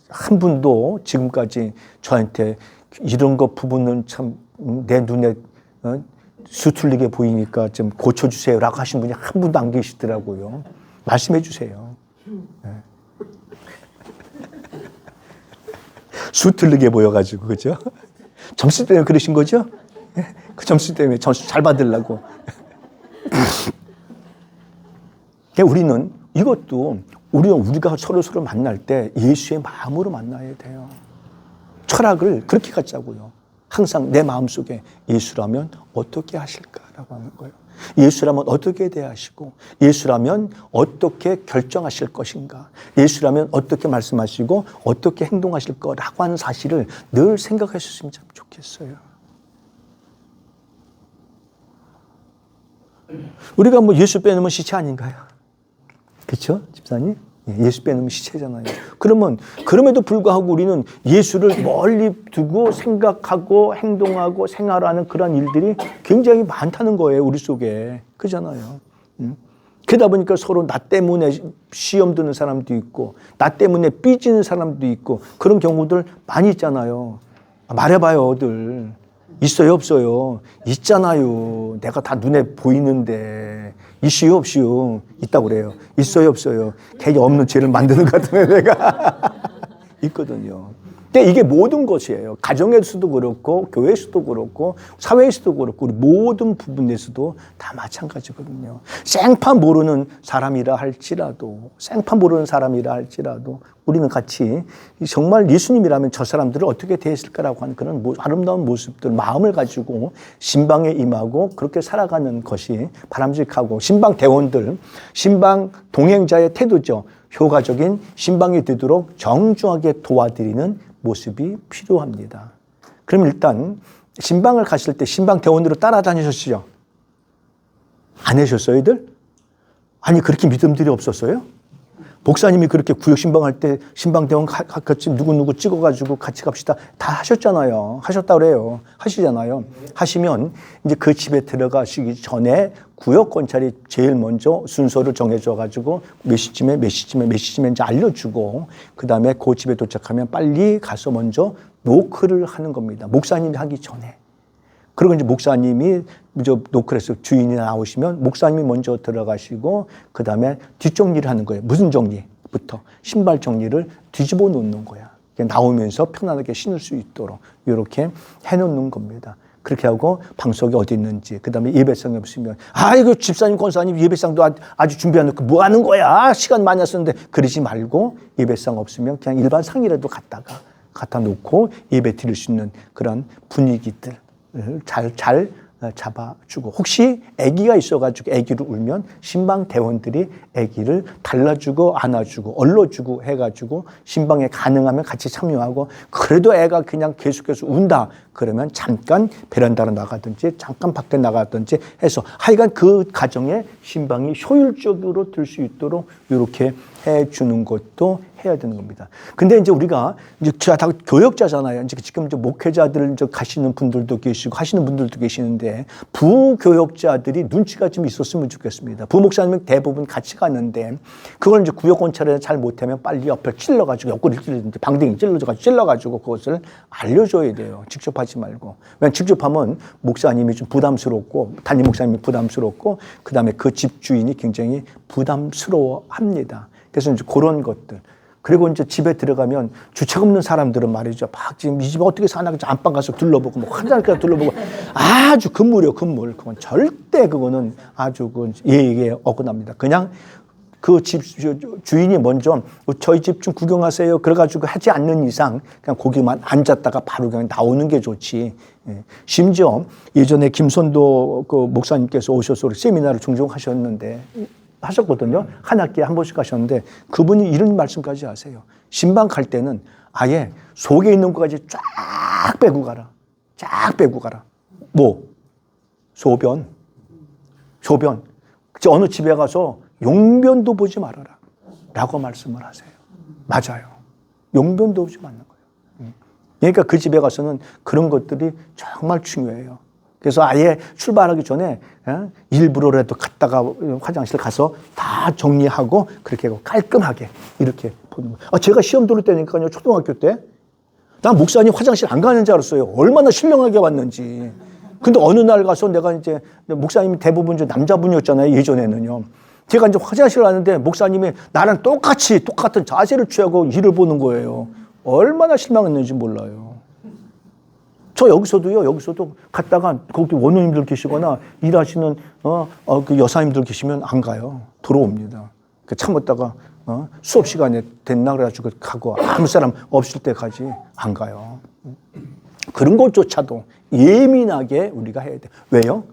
한 분도 지금까지 저한테 이런 것 부분은 참 내 눈에 수틀리게 보이니까 좀 고쳐주세요라고 하신 분이 한 분도 안 계시더라고요. 말씀해 주세요. 네. 수틀리게 보여가지고 그죠? 점수 때문에 그러신 거죠? 그 점수 때문에 점수 잘 받으려고. 우리는 이것도 우리가 서로 만날 때 예수의 마음으로 만나야 돼요. 철학을 그렇게 갖자고요. 항상 내 마음속에 예수라면 어떻게 하실까라고 하는 거예요. 예수라면 어떻게 대하시고 예수라면 어떻게 결정하실 것인가. 예수라면 어떻게 말씀하시고 어떻게 행동하실 거라고 하는 사실을 늘 생각하셨으면 참 좋겠어요. 우리가 뭐 예수 빼놓으면 시체 아닌가요? 그렇죠? 집사님? 예수 빼놓으면 시체잖아요. 그러면 그럼에도 불구하고 우리는 예수를 멀리 두고 생각하고 행동하고 생활하는 그런 일들이 굉장히 많다는 거예요. 우리 속에. 그잖아요. 그러다 보니까 서로 나 때문에 시험 드는 사람도 있고 나 때문에 삐지는 사람도 있고 그런 경우들 많이 있잖아요. 말해봐요들. 있어요 없어요? 있잖아요. 내가 다 눈에 보이는데 있어요 없어요? 있다고 그래요. 있어요 없어요? 괜히 없는 죄를 만드는 것 같은 내가 있거든요. 근데 이게 모든 것이에요. 가정에서도 그렇고 교회에서도 그렇고 사회에서도 그렇고 우리 모든 부분에서도 다 마찬가지거든요. 생판 모르는 사람이라 할지라도 우리는 같이 정말 예수님이라면 저 사람들을 어떻게 대했을까라고 하는 그런 아름다운 모습들, 마음을 가지고 신방에 임하고 그렇게 살아가는 것이 바람직하고 신방 대원들, 신방 동행자의 태도죠. 효과적인 신방이 되도록 정중하게 도와드리는 모습이 필요합니다. 그럼 일단 신방을 가실 때 신방 대원으로 따라다니셨죠? 안 하셨어요, 애들? 아니 그렇게 믿음들이 없었어요? 목사님이 그렇게 구역 신방할 때 신방대원 같이 누구누구 찍어가지고 같이 갑시다. 다 하셨잖아요. 하셨다 그래요. 하시잖아요. 하시면 이제 그 집에 들어가시기 전에 구역 관찰이 제일 먼저 순서를 정해줘가지고 몇 시쯤에 이제 알려주고 그 다음에 그 집에 도착하면 빨리 가서 먼저 노크를 하는 겁니다. 목사님이 하기 전에. 그리고 이제 목사님이 노크를 해서 주인이 나오시면 목사님이 먼저 들어가시고 그 다음에 뒷정리를 하는 거예요. 무슨 정리부터? 신발 정리를 뒤집어 놓는 거야. 나오면서 편안하게 신을 수 있도록 이렇게 해놓는 겁니다. 그렇게 하고 방석이 어디 있는지 그 다음에 예배상이 없으면 이거 집사님 권사님 예배상도 아주 준비해놓고 뭐 하는 거야? 시간 많이 썼는데 그러지 말고 예배상 없으면 그냥 일반 상이라도 갖다 놓고 예배 드릴 수 있는 그런 분위기들 잘 잡아주고 혹시 아기가 있어가지고 아기를 울면 신방 대원들이 아기를 달라주고 안아주고 얼러주고 해가지고 신방에 가능하면 같이 참여하고 그래도 애가 그냥 계속해서 운다 그러면 잠깐 베란다로 나가든지 잠깐 밖에 나가든지 해서 하여간 그 가정에 신방이 효율적으로 들 수 있도록 이렇게 해주는 것도 해야 되는 겁니다. 근데 이제 우리가 이제 다 교역자잖아요. 이제 지금 이제 목회자들 이제 가시는 분들도 계시고 하시는 분들도 계시는데 부교역자들이 눈치가 좀 있었으면 좋겠습니다. 부목사님은 대부분 같이 가는데 그걸 이제 구역 관찰을 잘 못하면 빨리 옆에 찔러가지고 옆구리를 찔러든지 방댕이 찔러가지고 그것을 알려줘야 돼요. 직접 하지 말고. 왜냐면 직접 하면 목사님이 좀 부담스럽고 담임 목사님이 부담스럽고 그 다음에 그 집주인이 굉장히 부담스러워합니다. 그래서 이제 그런 것들. 그리고 이제 집에 들어가면 주책 없는 사람들은 말이죠. 막 지금 이 집 어떻게 사나 안방 가서 둘러보고 뭐 화장실 둘러보고 아주 금물이요, 금물. 그건 절대 그거는 아주 그 예의에 어긋납니다. 그냥 그 집 주인이 먼저 저희 집 좀 구경하세요. 그래가지고 하지 않는 이상 그냥 거기만 앉았다가 바로 그냥 나오는 게 좋지. 심지어 예전에 김선도 그 목사님께서 오셔서 세미나를 종종 하셨거든요. 한 학기에 한 번씩 하셨는데 그분이 이런 말씀까지 하세요. 신방 갈 때는 아예 속에 있는 것까지 쫙 빼고 가라. 쫙 빼고 가라. 뭐? 소변. 어느 집에 가서 용변도 보지 말아라. 라고 말씀을 하세요. 맞아요. 용변도 보지 말는 거예요. 그러니까 그 집에 가서는 그런 것들이 정말 중요해요. 그래서 아예 출발하기 전에 일부러라도 갔다가 화장실 가서 다 정리하고 그렇게 하고 깔끔하게 이렇게 보는 거예요. 제가 시험 들을 때니까요. 초등학교 때. 난 목사님 화장실 안 가는 줄 알았어요. 얼마나 신령하게 왔는지. 근데 어느 날 가서 내가 이제 목사님이 대부분 남자분이었잖아요. 예전에는요. 제가 이제 화장실 가는데 목사님이 나랑 똑같은 자세를 취하고 일을 보는 거예요. 얼마나 실망했는지 몰라요. 저 여기서도 갔다가 거기 원로님들 계시거나 일하시는 그 여사님들 계시면 안 가요. 들어옵니다. 참았다가 수업 시간에 됐나 그래가지고 가고 아무 사람 없을 때 가지 안 가요. 그런 것조차도 예민하게 우리가 해야 돼. 왜요?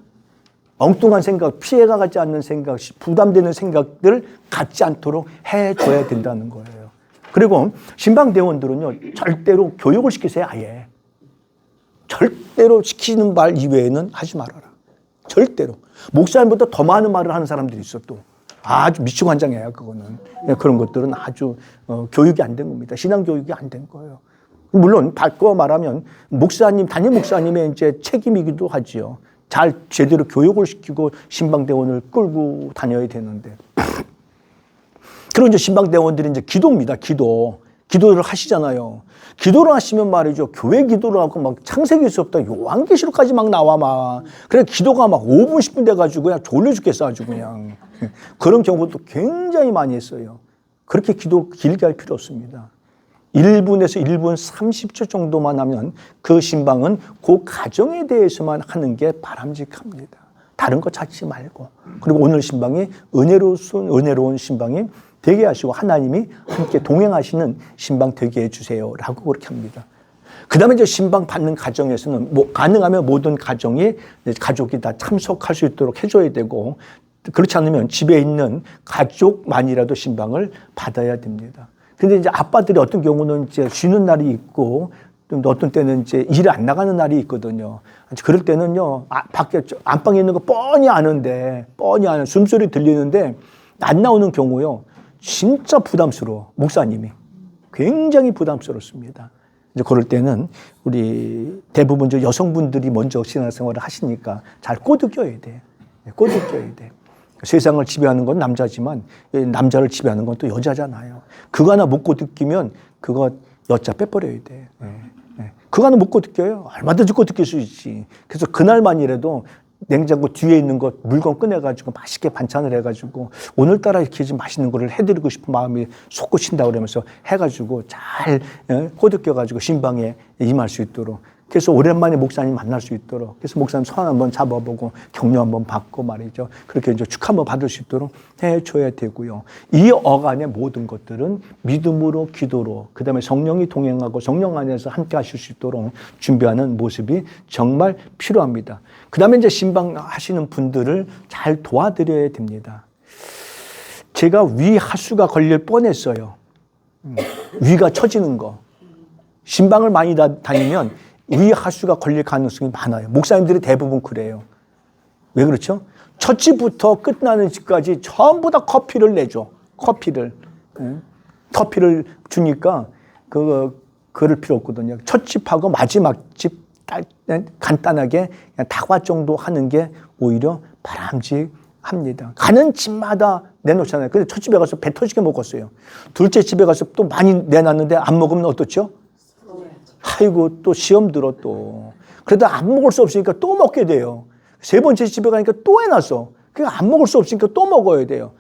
엉뚱한 생각, 피해가 가지 않는 생각, 부담되는 생각들 갖지 않도록 해줘야 된다는 거예요. 그리고 신방대원들은요 절대로 교육을 시키세요. 아예. 절대로 시키는 말 이외에는 하지 말아라. 절대로. 목사님보다 더 많은 말을 하는 사람들이 있어 또. 아주 미치관장이에요 그거는. 그런 것들은 아주 교육이 안 된 겁니다. 신앙 교육이 안 된 거예요. 물론 바꿔 말하면 담임 목사님의 이제 책임이기도 하지요. 잘 제대로 교육을 시키고 신방대원을 끌고 다녀야 되는데. 그리고 이제 신방대원들이 이제 기도입니다. 기도를 하시잖아요. 기도를 하시면 말이죠. 교회 기도를 하고 막 창세기서부터 요한계시록까지 막 나와 막. 그래 기도가 막 5분 10분 돼가지고 그냥 졸려 죽겠어 아주 그냥. 그런 경우도 굉장히 많이 했어요. 그렇게 기도 길게 할 필요 없습니다. 1분에서 1분 30초 정도만 하면 그 신방은 그 가정에 대해서만 하는 게 바람직합니다. 다른 거 찾지 말고. 그리고 오늘 신방이 은혜로운 신방이 되게 하시고 하나님이 함께 동행하시는 신방 되게 해주세요. 라고 그렇게 합니다. 그 다음에 이제 신방 받는 가정에서는 가능하면 모든 가족이 다 참석할 수 있도록 해줘야 되고 그렇지 않으면 집에 있는 가족만이라도 신방을 받아야 됩니다. 근데 이제 아빠들이 어떤 경우는 이제 쉬는 날이 있고 어떤 때는 이제 일 안 나가는 날이 있거든요. 그럴 때는요, 밖에 안방에 있는 거 뻔히 아는 숨소리 들리는데 안 나오는 경우요. 진짜 부담스러워. 목사님이. 굉장히 부담스럽습니다. 이제 그럴 때는 우리 대부분 이제 여성분들이 먼저 신앙생활을 하시니까 잘 꼬드겨야 돼. 꼬드겨야 돼. 세상을 지배하는 건 남자지만 남자를 지배하는 건 또 여자잖아요. 그거 하나 못 꼬드기면 그거 여자 빼버려야 돼. 그거 하나 못 꼬드겨요. 얼마든지 꼬드길 수 있지. 그래서 그날만이라도 냉장고 뒤에 있는 것 물건 꺼내가지고 맛있게 반찬을 해가지고 오늘따라 이렇게 좀 맛있는 거를 해드리고 싶은 마음이 솟구친다 그러면서 해가지고 잘 꼬드겨가지고 신방에 임할 수 있도록, 그래서 오랜만에 목사님 만날 수 있도록, 그래서 목사님 손 한번 잡아보고 격려 한번 받고 말이죠. 그렇게 이제 축하 한번 받을 수 있도록 해줘야 되고요. 이 어간의 모든 것들은 믿음으로, 기도로, 그 다음에 성령이 동행하고 성령 안에서 함께 하실 수 있도록 준비하는 모습이 정말 필요합니다. 그 다음에 이제 신방 하시는 분들을 잘 도와드려야 됩니다. 제가 위 하수가 걸릴 뻔했어요. 위가 처지는 거. 신방을 많이 다니면 위 하수가 걸릴 가능성이 많아요. 목사님들이 대부분 그래요. 왜 그렇죠? 첫 집부터 끝나는 집까지 전부 다 커피를 내줘. 커피를 주니까 그럴 필요 없거든요. 첫 집하고 마지막 집 간단하게 그냥 다과 정도 하는 게 오히려 바람직합니다. 가는 집마다 내놓잖아요. 근데 첫 집에 가서 배 터지게 먹었어요. 둘째 집에 가서 또 많이 내놨는데 안 먹으면 어떻죠? 아이고, 또 시험 들어 또. 그래도 안 먹을 수 없으니까 또 먹게 돼요. 세 번째 집에 가니까 또 해놨어. 그러니까 안 먹을 수 없으니까 또 먹어야 돼요.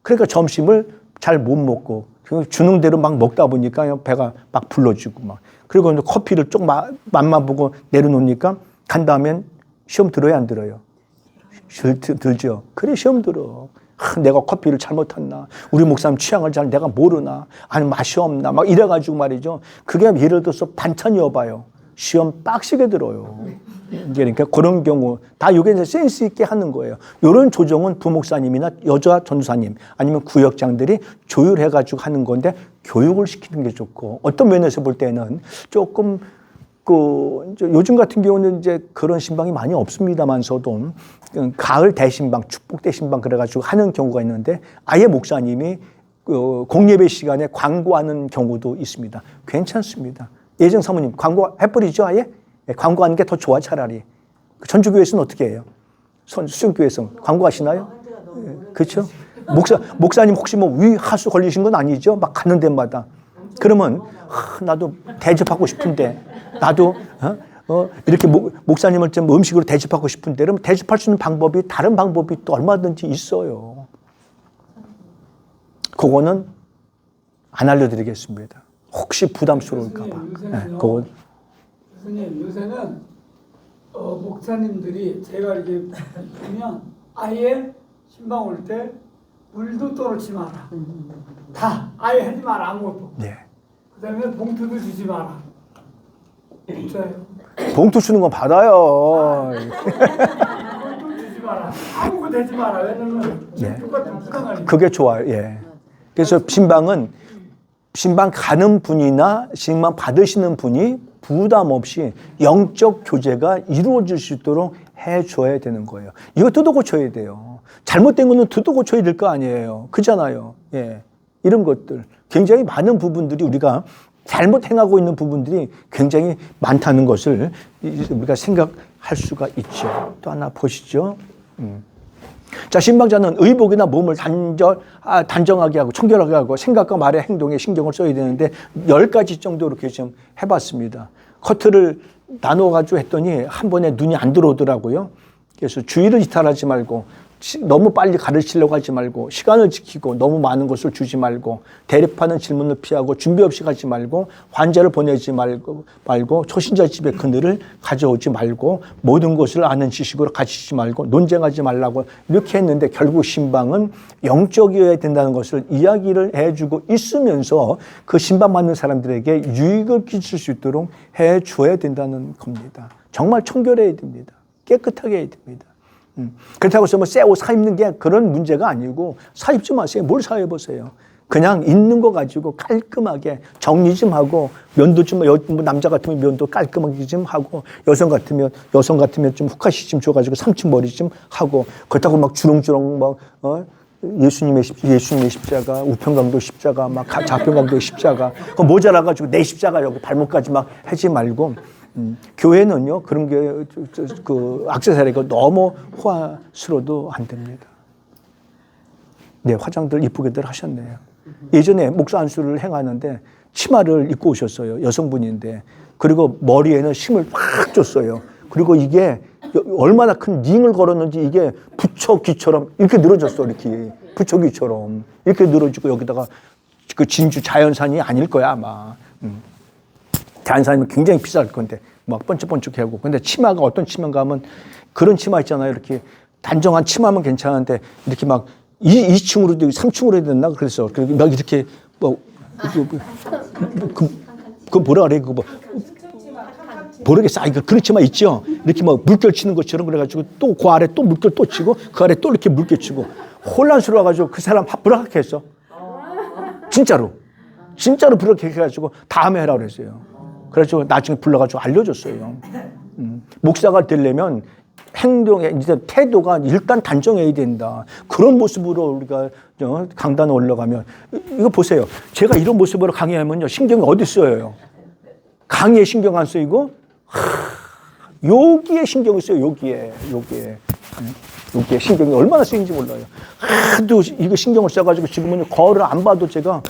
그러니까 점심을 잘 못 먹고 주는 대로 막 먹다 보니까 배가 막 불러지고 막. 그리고 커피를 좀 맛만 보고 내려놓으니까 간 다음엔 시험 들어야 안 들어요? 들죠. 그래, 시험 들어. 내가 커피를 잘못했나? 우리 목사님 취향을 잘 내가 모르나? 아니, 맛이 없나? 막 이래가지고 말이죠. 그게 예를 들어서 반찬이어봐요. 시험 빡시게 들어요. 그러니까 그런 경우 다 이게 이제 센스 있게 하는 거예요. 이런 조정은 부목사님이나 여자 전도사님 아니면 구역장들이 조율해가지고 하는 건데 교육을 시키는 게 좋고, 어떤 면에서 볼 때는 조금 요즘 같은 경우는 이제 그런 신방이 많이 없습니다만서도 가을 대신방, 축복 대신방 그래가지고 하는 경우가 있는데 아예 목사님이 공예배 시간에 광고하는 경우도 있습니다. 괜찮습니다. 예정 사모님 광고 해버리죠, 아예? 광고하는 게 더 좋아, 차라리. 전주교회에서는 어떻게 해요? 수영교회에서는 광고하시나요? 그렇죠? 목사님 혹시 뭐 위 하수 걸리신 건 아니죠? 막 가는 데마다. 그러면 나도 대접하고 싶은데, 나도 이렇게 목사님을 좀 음식으로 대접하고 싶은데, 그러면 대접할 수 있는 방법이, 다른 방법이 또 얼마든지 있어요. 그거는 안 알려드리겠습니다. 혹시 부담스러울까 봐. 그건. 교수님, 요새는 목사님들이 제가 이렇게 보면 아예 신방 올 때 물도 떨어지지 마라. 다 아예 하지 마라, 아무것도. 네. 그다음에 봉투도 주지 마라. 진짜요. 봉투 주는 건 받아요. 봉투 주지 마라. 아무것도 대지 마라. 왜냐면 똑같은 부당하니까. 그게 좋아요. 예. 그래서 신방 가는 분이나 신방 받으시는 분이 부담 없이 영적 교제가 이루어질 수 있도록 해줘야 되는 거예요. 이거 뜯어 고쳐야 돼요. 잘못된 거는 뜯어 고쳐야 될 거 아니에요. 그잖아요. 예. 이런 것들. 굉장히 많은 부분들이 우리가 잘못 행하고 있는 부분들이 굉장히 많다는 것을 우리가 생각할 수가 있죠. 또 하나 보시죠. 자, 신방자는 의복이나 몸을 단정하게 하고 청결하게 하고 생각과 말의 행동에 신경을 써야 되는데 10가지 정도 이렇게 좀 해봤습니다. 커트를 나눠가지고 했더니 한 번에 눈이 안 들어오더라고요. 그래서 주의를 이탈하지 말고 너무 빨리 가르치려고 하지 말고 시간을 지키고 너무 많은 것을 주지 말고 대립하는 질문을 피하고 준비 없이 가지 말고 환자를 보내지 말고 초신자 집에 그늘을 가져오지 말고 모든 것을 아는 지식으로 가르치지 말고 논쟁하지 말라고 이렇게 했는데 결국 신방은 영적이어야 된다는 것을 이야기를 해주고 있으면서 그 신방 받는 사람들에게 유익을 끼칠 수 있도록 해줘야 된다는 겁니다. 정말 청결해야 됩니다. 깨끗하게 해야 됩니다. 그렇다고 해서 뭐 새 옷 사입는 게 그런 문제가 아니고 사입지 마세요. 뭘 사입으세요? 그냥 있는 거 가지고 깔끔하게 정리 좀 하고 면도 좀 남자 같으면 면도 깔끔하게 좀 하고 여성 같으면 좀 후카시 좀 줘가지고 삼층 머리 좀 하고 그렇다고 막 주렁주렁 막 예수님의 십자가, 우편강도 십자가, 막 좌편강도 십자가, 그 모자라가지고 내 십자가 여기 발목까지 막 하지 말고, 교회는요, 그런 게, 액세서리가 너무 호화스러워도 안 됩니다. 네, 화장들 이쁘게들 하셨네요. 예전에 목사 안수를 행하는데 치마를 입고 오셨어요. 여성분인데. 그리고 머리에는 힘을 확 줬어요. 그리고 이게 얼마나 큰 링을 걸었는지 이게 부처귀처럼 이렇게 늘어졌어. 이렇게 부처귀처럼 이렇게 늘어지고 여기다가 그 진주 자연산이 아닐 거야 아마. 자연산이면 굉장히 비쌀 건데 막 번쩍번쩍하고. 근데 치마가 어떤 치마인가 하면 그런 치마 있잖아요. 이렇게 단정한 치마면 괜찮은데 이렇게 막 2층으로 3층으로 해야 됐나 그래서 막 이렇게 그 뭐라 그래 그거 모르겠어. 이거 그런 치마 있죠. 이렇게 막 물결 치는 것처럼 그래가지고 또 그 아래 또 물결 또 치고 그 아래 또 이렇게 물결 치고 혼란스러워가지고 그 사람 불락했어. 진짜로 불락해가지고 다음에 해라 그랬어요. 그래가지고 나중에 불러가지고 알려줬어요. 목사가 되려면 행동의 이제 태도가 일단 단정해야 된다. 그런 모습으로 우리가 강단에 올라가면 이거 보세요. 제가 이런 모습으로 강의하면요 신경이 어디 쓰여요? 강의에 신경 안 쓰이고 여기에 신경을 써요. 여기에 신경이 얼마나 쓰이는지 몰라요. 하도 이거 신경을 써가지고 지금은 거울을 안 봐도 제가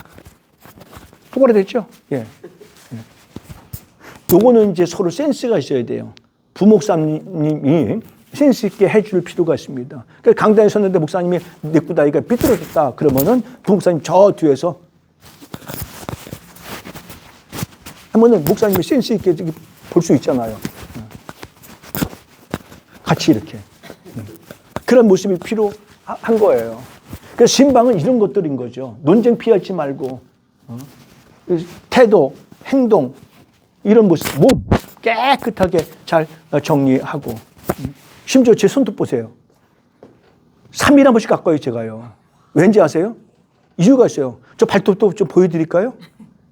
똑바로 됐죠. 예. 요거는 이제 서로 센스가 있어야 돼요. 부목사님이 센스 있게 해줄 필요가 있습니다. 그러니까 강단에 섰는데 목사님이 내꾸다이가 삐뚤어졌다 그러면은 부목사님 저 뒤에서 하면은 목사님이 센스 있게 볼 수 있잖아요. 같이 이렇게 그런 모습이 필요한 거예요. 그래서 신방은 이런 것들인 거죠. 논쟁 피하지 말고 태도, 행동 이런 모습, 몸 깨끗하게 잘 정리하고 심지어 제 손톱 보세요. 3일에 한 번씩 깎아요 제가요. 왠지 아세요? 이유가 있어요. 저 발톱도 좀 보여드릴까요?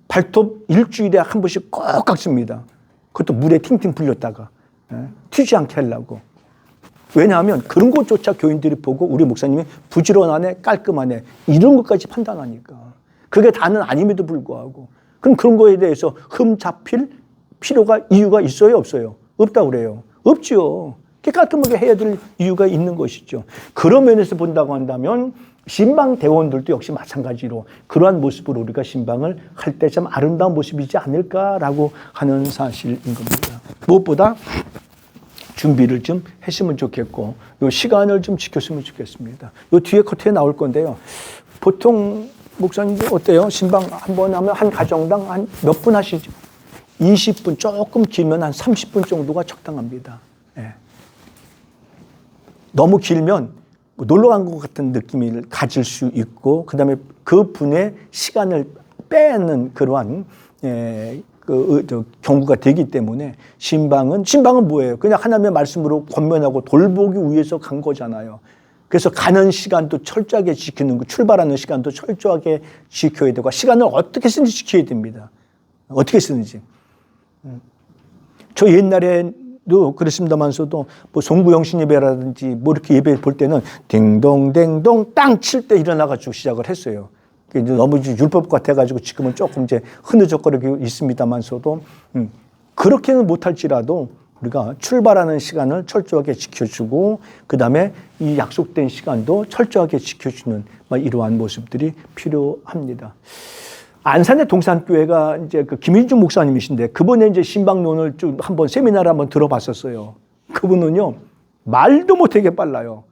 발톱 일주일에 한 번씩 꼭 깎습니다. 그것도 물에 팅팅 불렸다가 튀지 않게 하려고. 왜냐하면 그런 것조차 교인들이 보고 우리 목사님이 부지런하네 깔끔하네 이런 것까지 판단하니까. 그게 다는 아님에도 불구하고. 그럼 그런 거에 대해서 흠 잡힐 필요가 이유가 있어요 없어요? 없다고 그래요. 없죠. 깔끔하게 해야 될 이유가 있는 것이죠. 그런 면에서 본다고 한다면 신방 대원들도 역시 마찬가지로 그러한 모습으로 우리가 신방을 할 때 참 아름다운 모습이지 않을까라고 하는 사실인 겁니다. 무엇보다 준비를 좀 했으면 좋겠고 요 시간을 좀 지켰으면 좋겠습니다. 요 뒤에 커트에 나올 건데요. 보통 목사님들 어때요? 신방 한 번 하면 한 가정당 한 몇 분 하시죠? 20분 조금 길면 한 30분 정도가 적당합니다. 예. 너무 길면 놀러 간 것 같은 느낌을 가질 수 있고 그다음에 그 분의 시간을 빼는 그러한 경우가 되기 때문에 신방은 뭐예요? 그냥 하나님의 말씀으로 권면하고 돌보기 위해서 간 거잖아요. 그래서 가는 시간도 철저하게 지키는 거, 출발하는 시간도 철저하게 지켜야 되고 시간을 어떻게 쓰는지 지켜야 됩니다. 어떻게 쓰는지. 저 옛날에도 그랬습니다만서도 뭐 송구영 신예배라든지 뭐 이렇게 예배 볼 때는 딩동댕동 땅 칠 때 일어나가지고 시작을 했어요. 너무 율법 같아가지고 지금은 조금 이제 흐느적거리고 있습니다만서도 그렇게는 못할지라도 우리가 출발하는 시간을 철저하게 지켜주고 그 다음에 이 약속된 시간도 철저하게 지켜주는 이러한 모습들이 필요합니다. 안산의 동산교회가 이제 그 김일중 목사님이신데 그분의 이제 신방론을 좀 한번 세미나를 한번 들어봤었어요. 그분은요 말도 못하게 빨라요.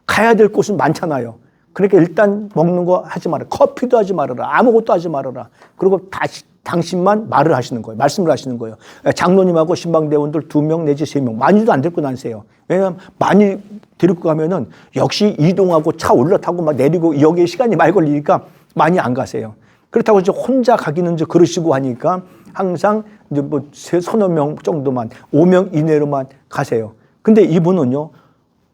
가야 될 곳은 많잖아요. 그러니까 일단 먹는 거 하지 말아라. 커피도 하지 말아라. 아무것도 하지 말아라. 그리고 다시 당신만 말을 하시는 거예요. 말씀을 하시는 거예요. 장로님하고 신방대원들 2명 내지 3명 많이도 안 데리고 다니세요. 왜냐하면 많이 데리고 가면은 역시 이동하고 차 올라타고 막 내리고 여기에 시간이 많이 걸리니까 많이 안 가세요. 그렇다고 이제 혼자 가기는 이제 그러시고 하니까 항상 이제 뭐 서너 명 정도만 5명 이내로만 가세요. 근데 이분은요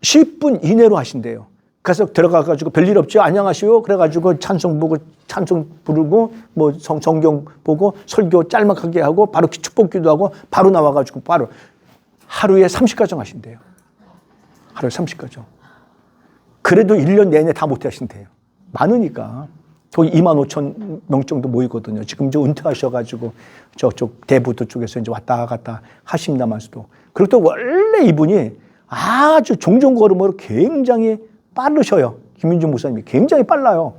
10분 이내로 하신대요. 그래서 들어가가지고 별일 없죠. 안녕하세요. 그래가지고 찬송 보고 찬송 부르고 뭐 성경 보고 설교 짤막하게 하고 바로 축복기도 하고 바로 나와가지고 바로 하루에 30가정 하신대요. 하루에 30가정. 그래도 1년 내내 다 못 하신대요. 많으니까. 거기 25,000명 정도 모이거든요. 지금 이제 은퇴하셔가지고 저쪽 대부도 쪽에서 이제 왔다 갔다 하십니다만서도. 그리고 또 원래 이분이 아주 종종 걸음으로 굉장히 빠르셔요. 김민중 목사님이 굉장히 빨라요.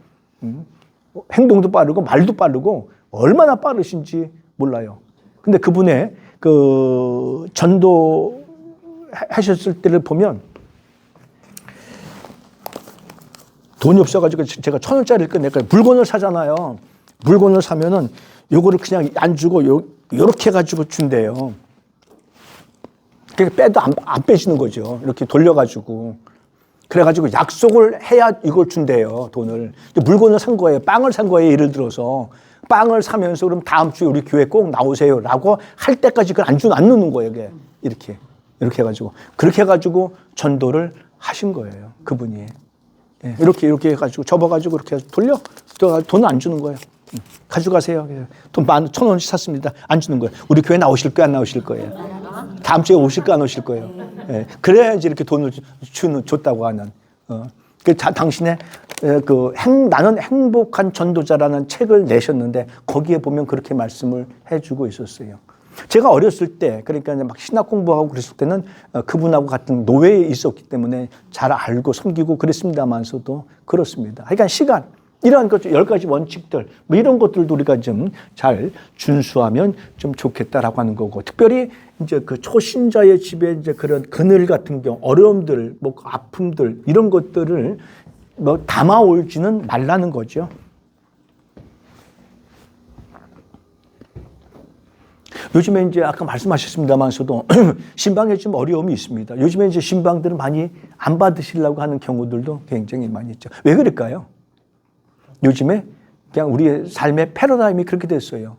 행동도 빠르고 말도 빠르고 얼마나 빠르신지 몰라요. 근데 그분의 그 전도 하셨을 때를 보면 돈이 없어가지고 제가 1,000원짜리를 끝내니까 물건을 사잖아요. 물건을 사면은 요거를 그냥 안 주고 요렇게 해가지고 준대요. 그러니까 빼도 안 빼시는 거죠. 이렇게 돌려가지고. 그래가지고 약속을 해야 이걸 준대요. 돈을. 물건을 산 거예요. 빵을 산 거예요. 예를 들어서. 빵을 사면서 그럼 다음 주에 우리 교회 꼭 나오세요. 라고 할 때까지 그걸 안 넣는 거예요. 이렇게. 이렇게 해가지고. 그렇게 해가지고 전도를 하신 거예요. 그분이. 예, 이렇게 해가지고 접어가지고 이렇게 돌려. 돈을 안 주는 거예요. 가져가세요. 돈 1,000원씩 샀습니다. 안 주는 거예요. 우리 교회 나오실 거예요? 안 나오실 거예요? 다음 주에 오실 거예요? 안 오실 거예요? 예, 그래야지 이렇게 돈을 줬다고 하는. 당신의 나는 행복한 전도자라는 책을 내셨는데 거기에 보면 그렇게 말씀을 해주고 있었어요. 제가 어렸을 때, 그러니까 막 신학 공부하고 그랬을 때는 그분하고 같은 노예에 있었기 때문에 잘 알고 섬기고 그랬습니다만서도 그렇습니다. 그러니까 시간, 이러한 것 10가지 원칙들, 뭐 이런 것들도 우리가 좀 잘 준수하면 좀 좋겠다라고 하는 거고, 특별히 이제 그 초신자의 집에 이제 그런 그늘 같은 경우, 어려움들, 뭐 아픔들, 이런 것들을 뭐 담아올지는 말라는 거죠. 요즘에 이제 아까 말씀하셨습니다만서도 신방에 좀 어려움이 있습니다. 요즘에 이제 신방들을 많이 안 받으시려고 하는 경우들도 굉장히 많이 있죠. 왜 그럴까요? 요즘에 그냥 우리의 삶의 패러다임이 그렇게 됐어요.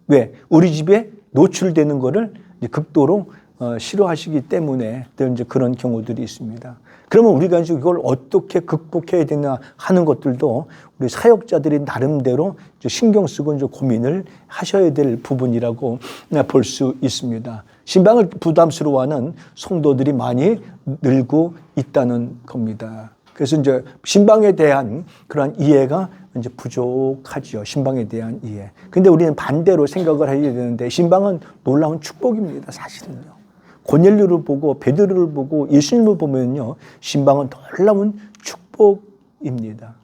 왜? 우리 집에 노출되는 거를 이제 극도로 싫어하시기 때문에 이제 그런 경우들이 있습니다. 그러면 우리가 이제 이걸 어떻게 극복해야 되나 하는 것들도 우리 사역자들이 나름대로 신경 쓰고 이제 고민을 하셔야 될 부분이라고 볼 수 있습니다. 신방을 부담스러워하는 성도들이 많이 늘고 있다는 겁니다. 그래서 이제 신방에 대한 그러한 이해가 이제 부족하죠. 신방에 대한 이해. 근데 우리는 반대로 생각을 해야 되는데 신방은 놀라운 축복입니다. 사실은요. 고넬료를 보고 베드로를 보고 예수님을 보면요. 신방은 놀라운 축복입니다.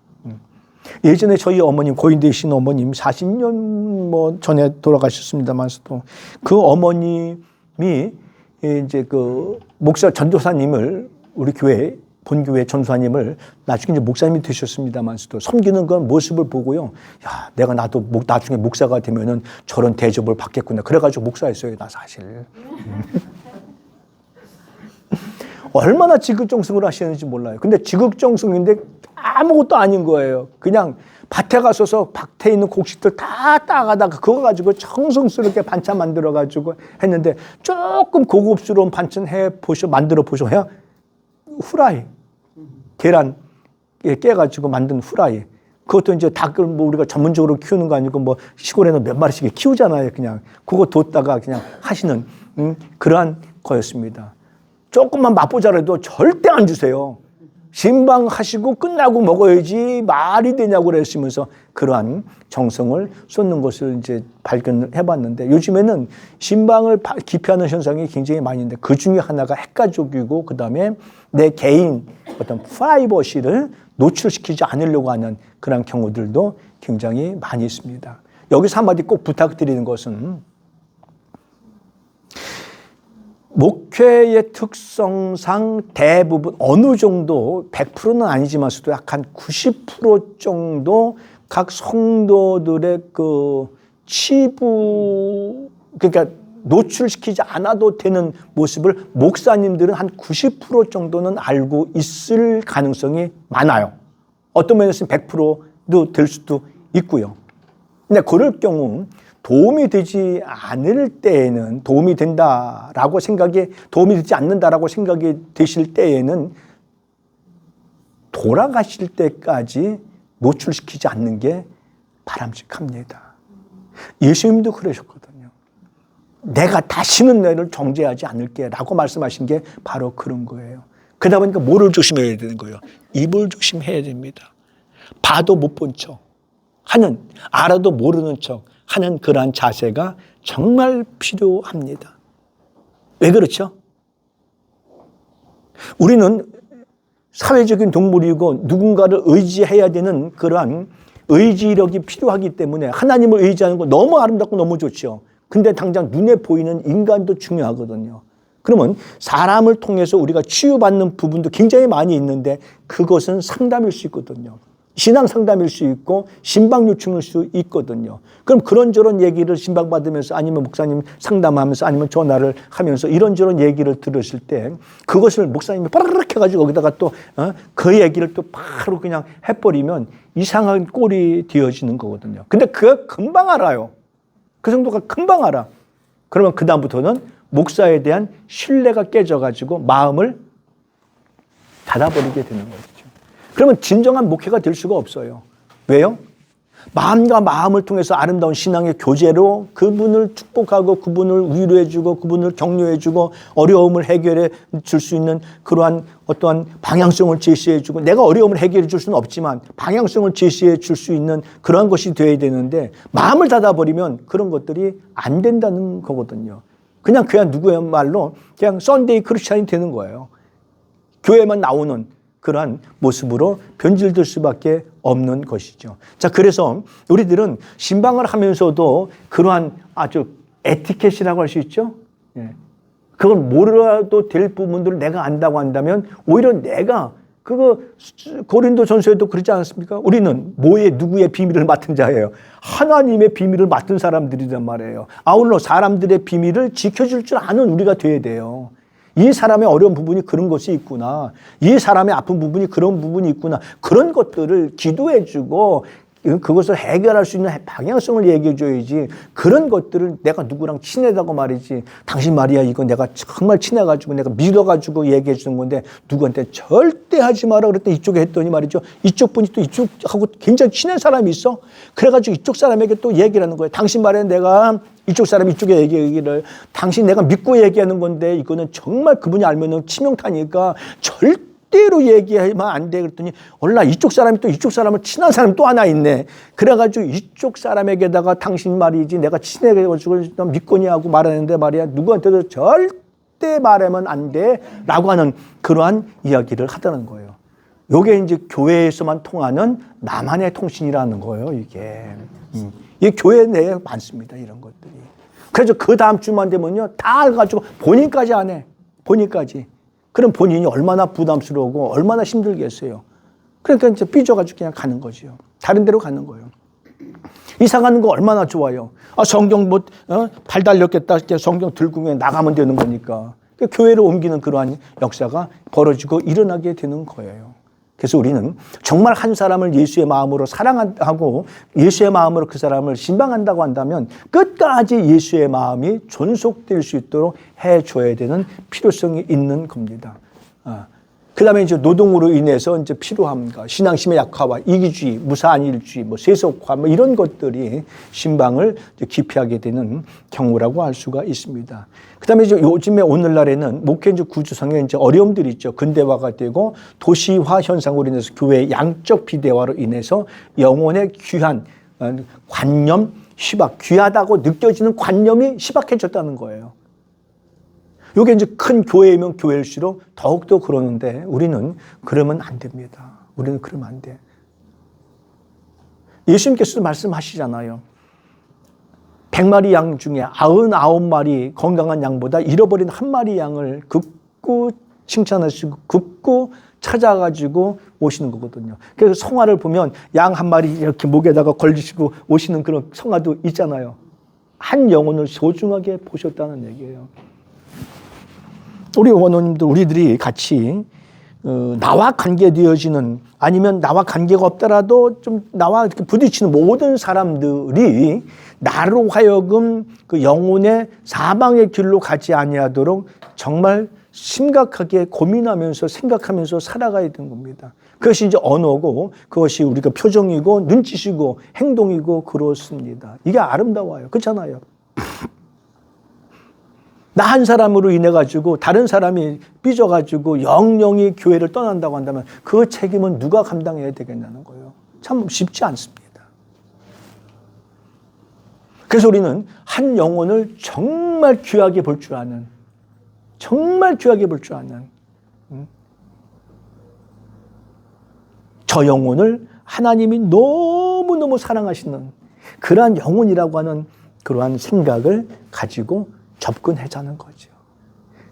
예전에 저희 어머님, 고인 되신 어머님 40년 뭐 전에 돌아가셨습니다만서도 그 어머님이 이제 그 목사 전도사님을 우리 교회 본교회 전도사님을 나중에 이제 목사님이 되셨습니다만서도 섬기는 건 모습을 보고요. 야, 나도 나중에 목사가 되면은 저런 대접을 받겠구나. 그래가지고 목사였어요, 나 사실. 얼마나 지극정성을 하시는지 몰라요. 근데 지극정성인데 아무것도 아닌 거예요. 그냥 밭에 가서서 밭에 있는 곡식들 다 따가다가 그거 가지고 정성스럽게 반찬 만들어가지고 했는데 조금 고급스러운 반찬 만들어 보셔야 후라이. 계란 깨가지고 만든 후라이. 그것도 이제 닭을 뭐 우리가 전문적으로 키우는 거 아니고 뭐 시골에는 몇 마리씩 키우잖아요. 그냥 그거 뒀다가 그냥 하시는 그러한 거였습니다. 조금만 맛보자라도 절대 안 주세요. 신방하시고 끝나고 먹어야지 말이 되냐고 그랬으면서 그러한 정성을 쏟는 것을 이제 발견을 해봤는데 요즘에는 신방을 기피하는 현상이 굉장히 많이 있는데 그 중에 하나가 핵가족이고 그 다음에 내 개인 어떤 프라이버시를 노출시키지 않으려고 하는 그런 경우들도 굉장히 많이 있습니다. 여기서 한마디 꼭 부탁드리는 것은 목회의 특성상 대부분 어느 정도 100%는 아니지만서도 약 한 90% 정도 각 성도들의 그 치부 그러니까 노출시키지 않아도 되는 모습을 목사님들은 한 90% 정도는 알고 있을 가능성이 많아요. 어떤 면에서는 100%도 될 수도 있고요. 근데 그럴 경우 도움이 되지 않을 때에는 도움이 되지 않는다라고 생각이 되실 때에는 돌아가실 때까지 노출시키지 않는 게 바람직합니다. 예수님도 그러셨거든요. 내가 다시는 너를 정죄하지 않을게 라고 말씀하신 게 바로 그런 거예요. 그러다 보니까 뭐를 조심해야 되는 거예요? 입을 조심해야 됩니다. 봐도 못 본 척 하는, 알아도 모르는 척 하는 그러한 자세가 정말 필요합니다. 왜 그렇죠? 우리는 사회적인 동물이고 누군가를 의지해야 되는 그러한 의지력이 필요하기 때문에 하나님을 의지하는 거 너무 아름답고 너무 좋죠. 근데 당장 눈에 보이는 인간도 중요하거든요. 그러면 사람을 통해서 우리가 치유받는 부분도 굉장히 많이 있는데 그것은 상담일 수 있거든요. 신앙 상담일 수 있고 신방 요청일 수 있거든요. 그럼 그런저런 얘기를 신방받으면서 아니면 목사님 상담하면서 아니면 전화를 하면서 이런저런 얘기를 들으실 때 그것을 목사님이 빠르르 해가지고 거기다가 또 그 얘기를 또 바로 그냥 해버리면 이상한 꼴이 되어지는 거거든요. 근데 그거 금방 알아요. 그 정도가 금방 알아. 그러면 그다음부터는 목사에 대한 신뢰가 깨져가지고 마음을 닫아버리게 되는 거죠. 그러면 진정한 목회가 될 수가 없어요. 왜요? 마음과 마음을 통해서 아름다운 신앙의 교제로 그분을 축복하고 그분을 위로해주고 그분을 격려해주고 어려움을 해결해 줄 수 있는 그러한 어떠한 방향성을 제시해주고 내가 어려움을 해결해 줄 수는 없지만 방향성을 제시해 줄 수 있는 그러한 것이 되어야 되는데 마음을 닫아버리면 그런 것들이 안 된다는 거거든요. 그냥 누구의 말로 그냥 썬데이 크리스찬이 되는 거예요. 교회만 나오는 그러한 모습으로 변질될 수밖에 없는 것이죠. 자, 그래서 우리들은 신방을 하면서도 그러한 아주 에티켓이라고 할 수 있죠. 예. 그걸 몰라도 될 부분들을 내가 안다고 한다면 오히려 내가 그거 고린도전서에도 그러지 않았습니까? 우리는 누구의 비밀을 맡은 자예요. 하나님의 비밀을 맡은 사람들이란 말이에요. 아울러 사람들의 비밀을 지켜줄 줄 아는 우리가 돼야 돼요. 이 사람의 어려운 부분이 그런 것이 있구나. 이 사람의 아픈 부분이 그런 부분이 있구나. 그런 것들을 기도해주고 그것을 해결할 수 있는 방향성을 얘기해줘야지. 그런 것들을 내가 누구랑 친하다고 말이지. 당신 말이야 이거 내가 정말 친해가지고 내가 믿어가지고 얘기해주는 건데 누구한테 절대 하지 마라 그랬더니 이쪽에 했더니 말이죠. 이쪽 분이 또 이쪽하고 굉장히 친한 사람이 있어. 그래가지고 이쪽 사람에게 또 얘기를 하는 거예요. 당신 말에 내가 이쪽 사람이 이쪽에 얘기를 당신 내가 믿고 얘기하는 건데 이거는 정말 그분이 알면은 치명타니까 절대로 얘기하면 안 돼. 그랬더니 얼라 이쪽 사람이 또 이쪽 사람을 친한 사람이 또 하나 있네. 그래가지고 이쪽 사람에게다가 당신 말이지 내가 친해가지고 믿거니 하고 말하는데 말이야 누구한테도 절대 말하면 안 돼 라고 하는 그러한 이야기를 하더라는 거예요. 요게 이제 교회에서만 통하는 나만의 통신이라는 거예요. 이게 교회 내에 많습니다. 이런 것들이. 그래서 그 다음 주만 되면요. 다 알가지고 본인까지 안 해. 본인까지. 그럼 본인이 얼마나 부담스러우고 얼마나 힘들겠어요. 그러니까 이제 삐져가지고 그냥 가는 거죠. 다른 데로 가는 거예요. 이사 가는 거 얼마나 좋아요. 성경 발 달렸겠다. 성경 들고 그냥 나가면 되는 거니까. 교회로 옮기는 그러한 역사가 벌어지고 일어나게 되는 거예요. 그래서 우리는 정말 한 사람을 예수의 마음으로 사랑하고 예수의 마음으로 그 사람을 신방한다고 한다면 끝까지 예수의 마음이 존속될 수 있도록 해줘야 되는 필요성이 있는 겁니다. 그 다음에 이제 노동으로 인해서 이제 피로함과 신앙심의 약화와 이기주의, 무사안일주의, 세속화 이런 것들이 신방을 기피하게 되는 경우라고 할 수가 있습니다. 그 다음에 이제 요즘에 오늘날에는 목회 구조상에 이제 어려움들이 있죠. 근대화가 되고 도시화 현상으로 인해서 교회의 양적 비대화로 인해서 영혼의 귀한 관념, 희박, 귀하다고 느껴지는 관념이 희박해졌다는 거예요. 이게 이제 큰 교회이면 교회일수록 더욱더 그러는데 우리는 그러면 안 됩니다. 우리는 그러면 안 돼. 예수님께서도 말씀하시잖아요. 100마리 양 중에 99마리 건강한 양보다 잃어버린 한 마리 양을 급고 칭찬하시고 급고 찾아가지고 오시는 거거든요. 그래서 성화를 보면 양 한 마리 이렇게 목에다가 걸리시고 오시는 그런 성화도 있잖아요. 한 영혼을 소중하게 보셨다는 얘기예요. 우리 원호님들, 우리들이 같이 나와 관계되어지는 아니면 나와 관계가 없더라도 좀 나와 이렇게 부딪히는 모든 사람들이 나로 하여금 그 영혼의 사망의 길로 가지 아니하도록 정말 심각하게 고민하면서 생각하면서 살아가야 되는 겁니다. 그것이 이제 언어고 그것이 우리가 표정이고 눈짓이고 행동이고 그렇습니다. 이게 아름다워요. 그렇잖아요. 나 한 사람으로 인해 가지고 다른 사람이 삐져가지고 영영이 교회를 떠난다고 한다면 그 책임은 누가 감당해야 되겠냐는 거예요. 참 쉽지 않습니다. 그래서 우리는 한 영혼을 정말 귀하게 볼 줄 아는, 정말 귀하게 볼 줄 아는, 저 영혼을 하나님이 너무너무 사랑하시는 그러한 영혼이라고 하는 그러한 생각을 가지고 접근하자는 거죠.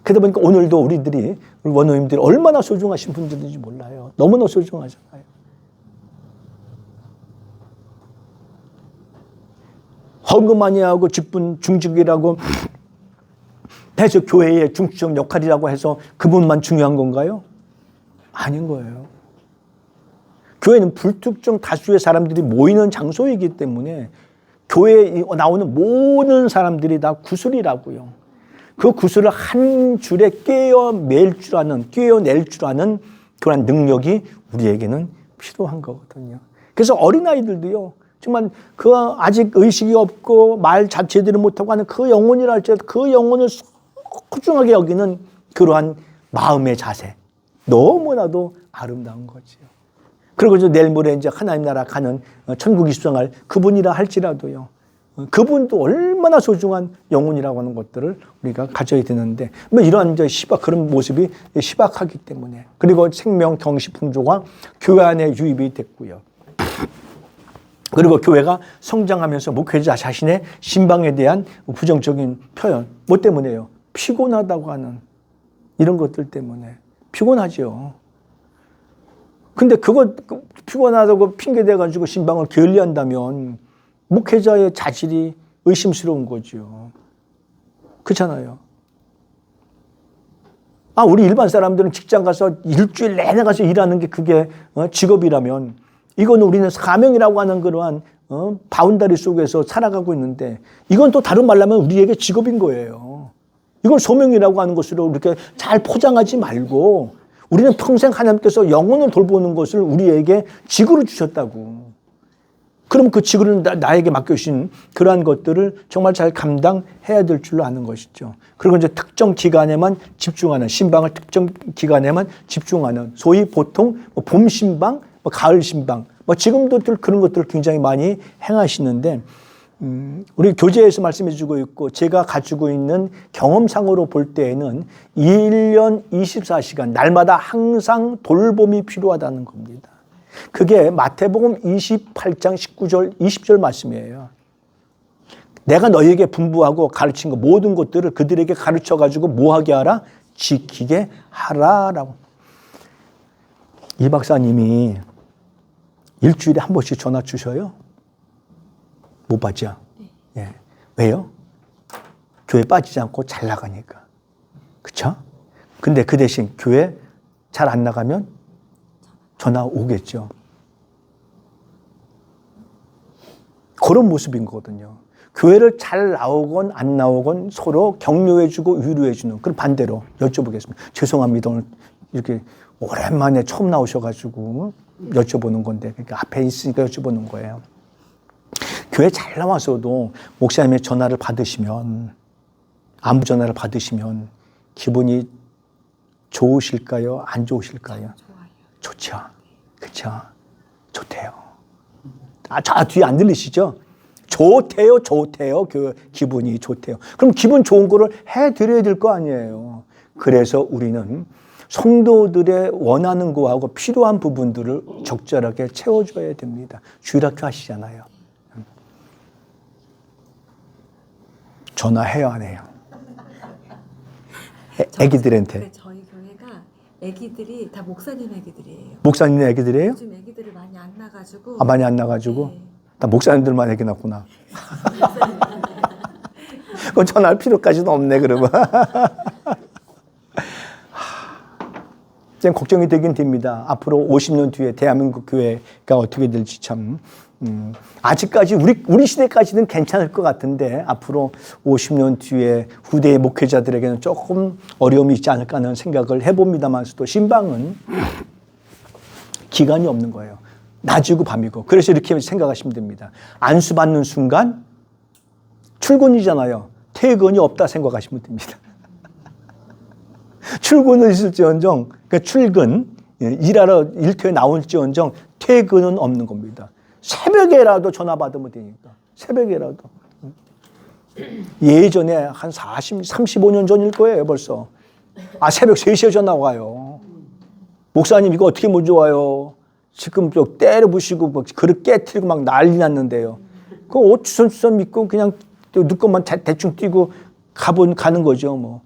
그러다 보니까 오늘도 우리 원로님들이 얼마나 소중하신 분들인지 몰라요. 너무나 소중하잖아요. 헌금 많이 하고 직분 중직이라고 해서 교회의 중추적 역할이라고 해서 그분만 중요한 건가요? 아닌 거예요. 교회는 불특정 다수의 사람들이 모이는 장소이기 때문에 교회에 나오는 모든 사람들이 다 구슬이라고요. 그 구슬을 한 줄에 꿰어낼 줄 아는 그런 능력이 우리에게는 필요한 거거든요. 그래서 어린아이들도요, 정말 그 아직 의식이 없고 말 자체들을 못하고 하는 그 영혼이라 할지라도 그 영혼을 소중하게 여기는 그러한 마음의 자세. 너무나도 아름다운 거지요. 그리고 내일 모레 이제 하나님 나라 가는 천국 입성할 그분이라 할지라도요, 그분도 얼마나 소중한 영혼이라고 하는 것들을 우리가 가져야 되는데, 이러한 그런 모습이 희박하기 때문에, 그리고 생명 경시 풍조가 교회 안에 유입이 됐고요. 그리고 교회가 성장하면서 목회자 자신의 신방에 대한 부정적인 표현, 뭐 때문에요? 피곤하다고 하는 이런 것들 때문에. 피곤하죠. 근데 그거 피곤하다고 핑계대가지고 신방을 게을리한다면 목회자의 자질이 의심스러운 거죠. 그렇잖아요. 우리 일반 사람들은 직장 가서 일주일 내내 가서 일하는 게 그게 직업이라면, 이건 우리는 사명이라고 하는 그러한 바운다리 속에서 살아가고 있는데, 이건 또 다른 말로 하면 우리에게 직업인 거예요. 이건 소명이라고 하는 것으로 이렇게 잘 포장하지 말고, 우리는 평생 하나님께서 영혼을 돌보는 것을 우리에게 직으로 주셨다고. 그럼 그 직을 나에게 맡겨주신 그러한 것들을 정말 잘 감당해야 될 줄로 아는 것이죠. 그리고 이제 특정 기간에만 집중하는, 신방을 특정 기간에만 집중하는, 소위 보통 봄 신방, 가을 신방, 지금도 그런 것들을 굉장히 많이 행하시는데, 우리 교재에서 말씀해 주고 있고 제가 가지고 있는 경험상으로 볼 때에는 1년 24시간 날마다 항상 돌봄이 필요하다는 겁니다. 그게 마태복음 28장 19절 20절 말씀이에요. 내가 너희에게 분부하고 가르친 거 모든 것들을 그들에게 가르쳐가지고 뭐하게 하라? 지키게 하라라고. 이 박사님이 일주일에 한 번씩 전화 주셔요? 못 받죠? 예. 왜요? 교회 빠지지 않고 잘 나가니까. 그쵸? 근데 그 대신 교회 잘 안 나가면 전화 오겠죠. 그런 모습인 거거든요. 교회를 잘 나오건 안 나오건 서로 격려해주고 위로해주는. 그럼 반대로 여쭤보겠습니다. 죄송합니다. 오늘 이렇게 오랜만에 처음 나오셔가지고 여쭤보는 건데, 그러니까 앞에 있으니까 여쭤보는 거예요. 교회 잘 나와서도 목사님의 전화를 받으시면, 안부 전화를 받으시면 기분이 좋으실까요? 안 좋으실까요? 좋아요. 좋죠. 그렇죠. 좋대요. 저 뒤에 안 들리시죠? 좋대요. 그 기분이 좋대요. 그럼 기분 좋은 거를 해드려야 될 거 아니에요. 그래서 우리는 성도들의 원하는 거하고 필요한 부분들을 적절하게 채워줘야 됩니다. 주일학교 하시잖아요. 전화해요, 안 해요? 애기들한테. 저희 교회가 애기들이 다 목사님 애기들이에요. 목사님 애기들이에요? 요즘 애기들을 많이 안 나가지고. 많이 안 나가지고? 네. 다 목사님들만 애기 낳구나. 그건 전화할 필요까지는 없네, 그러면. 좀 걱정이 되긴 됩니다. 앞으로 50년 뒤에 대한민국 교회가 어떻게 될지 참. 아직까지 우리 시대까지는 괜찮을 것 같은데 앞으로 50년 뒤에 후대의 목회자들에게는 조금 어려움이 있지 않을까 하는 생각을 해봅니다만서도 신방은 기간이 없는 거예요. 낮이고 밤이고. 그래서 이렇게 생각하시면 됩니다. 안수 받는 순간 출근이잖아요. 퇴근이 없다 생각하시면 됩니다. 출근은 있을지언정, 그러니까 출근, 일하러 일터에 나올지언정 퇴근은 없는 겁니다. 새벽에라도 전화 받으면 되니까. 새벽에라도. 예전에 한 35년 전일 거예요, 벌써. 새벽 3시에 전화 와요. 목사님, 이거 어떻게 못 좋아요? 지금 때려 부시고 막 그릇 깨트리고 막 난리 났는데요. 그 옷 주섬주섬 입고 그냥 눈곱만 대충 띄고 가는 거죠, 뭐.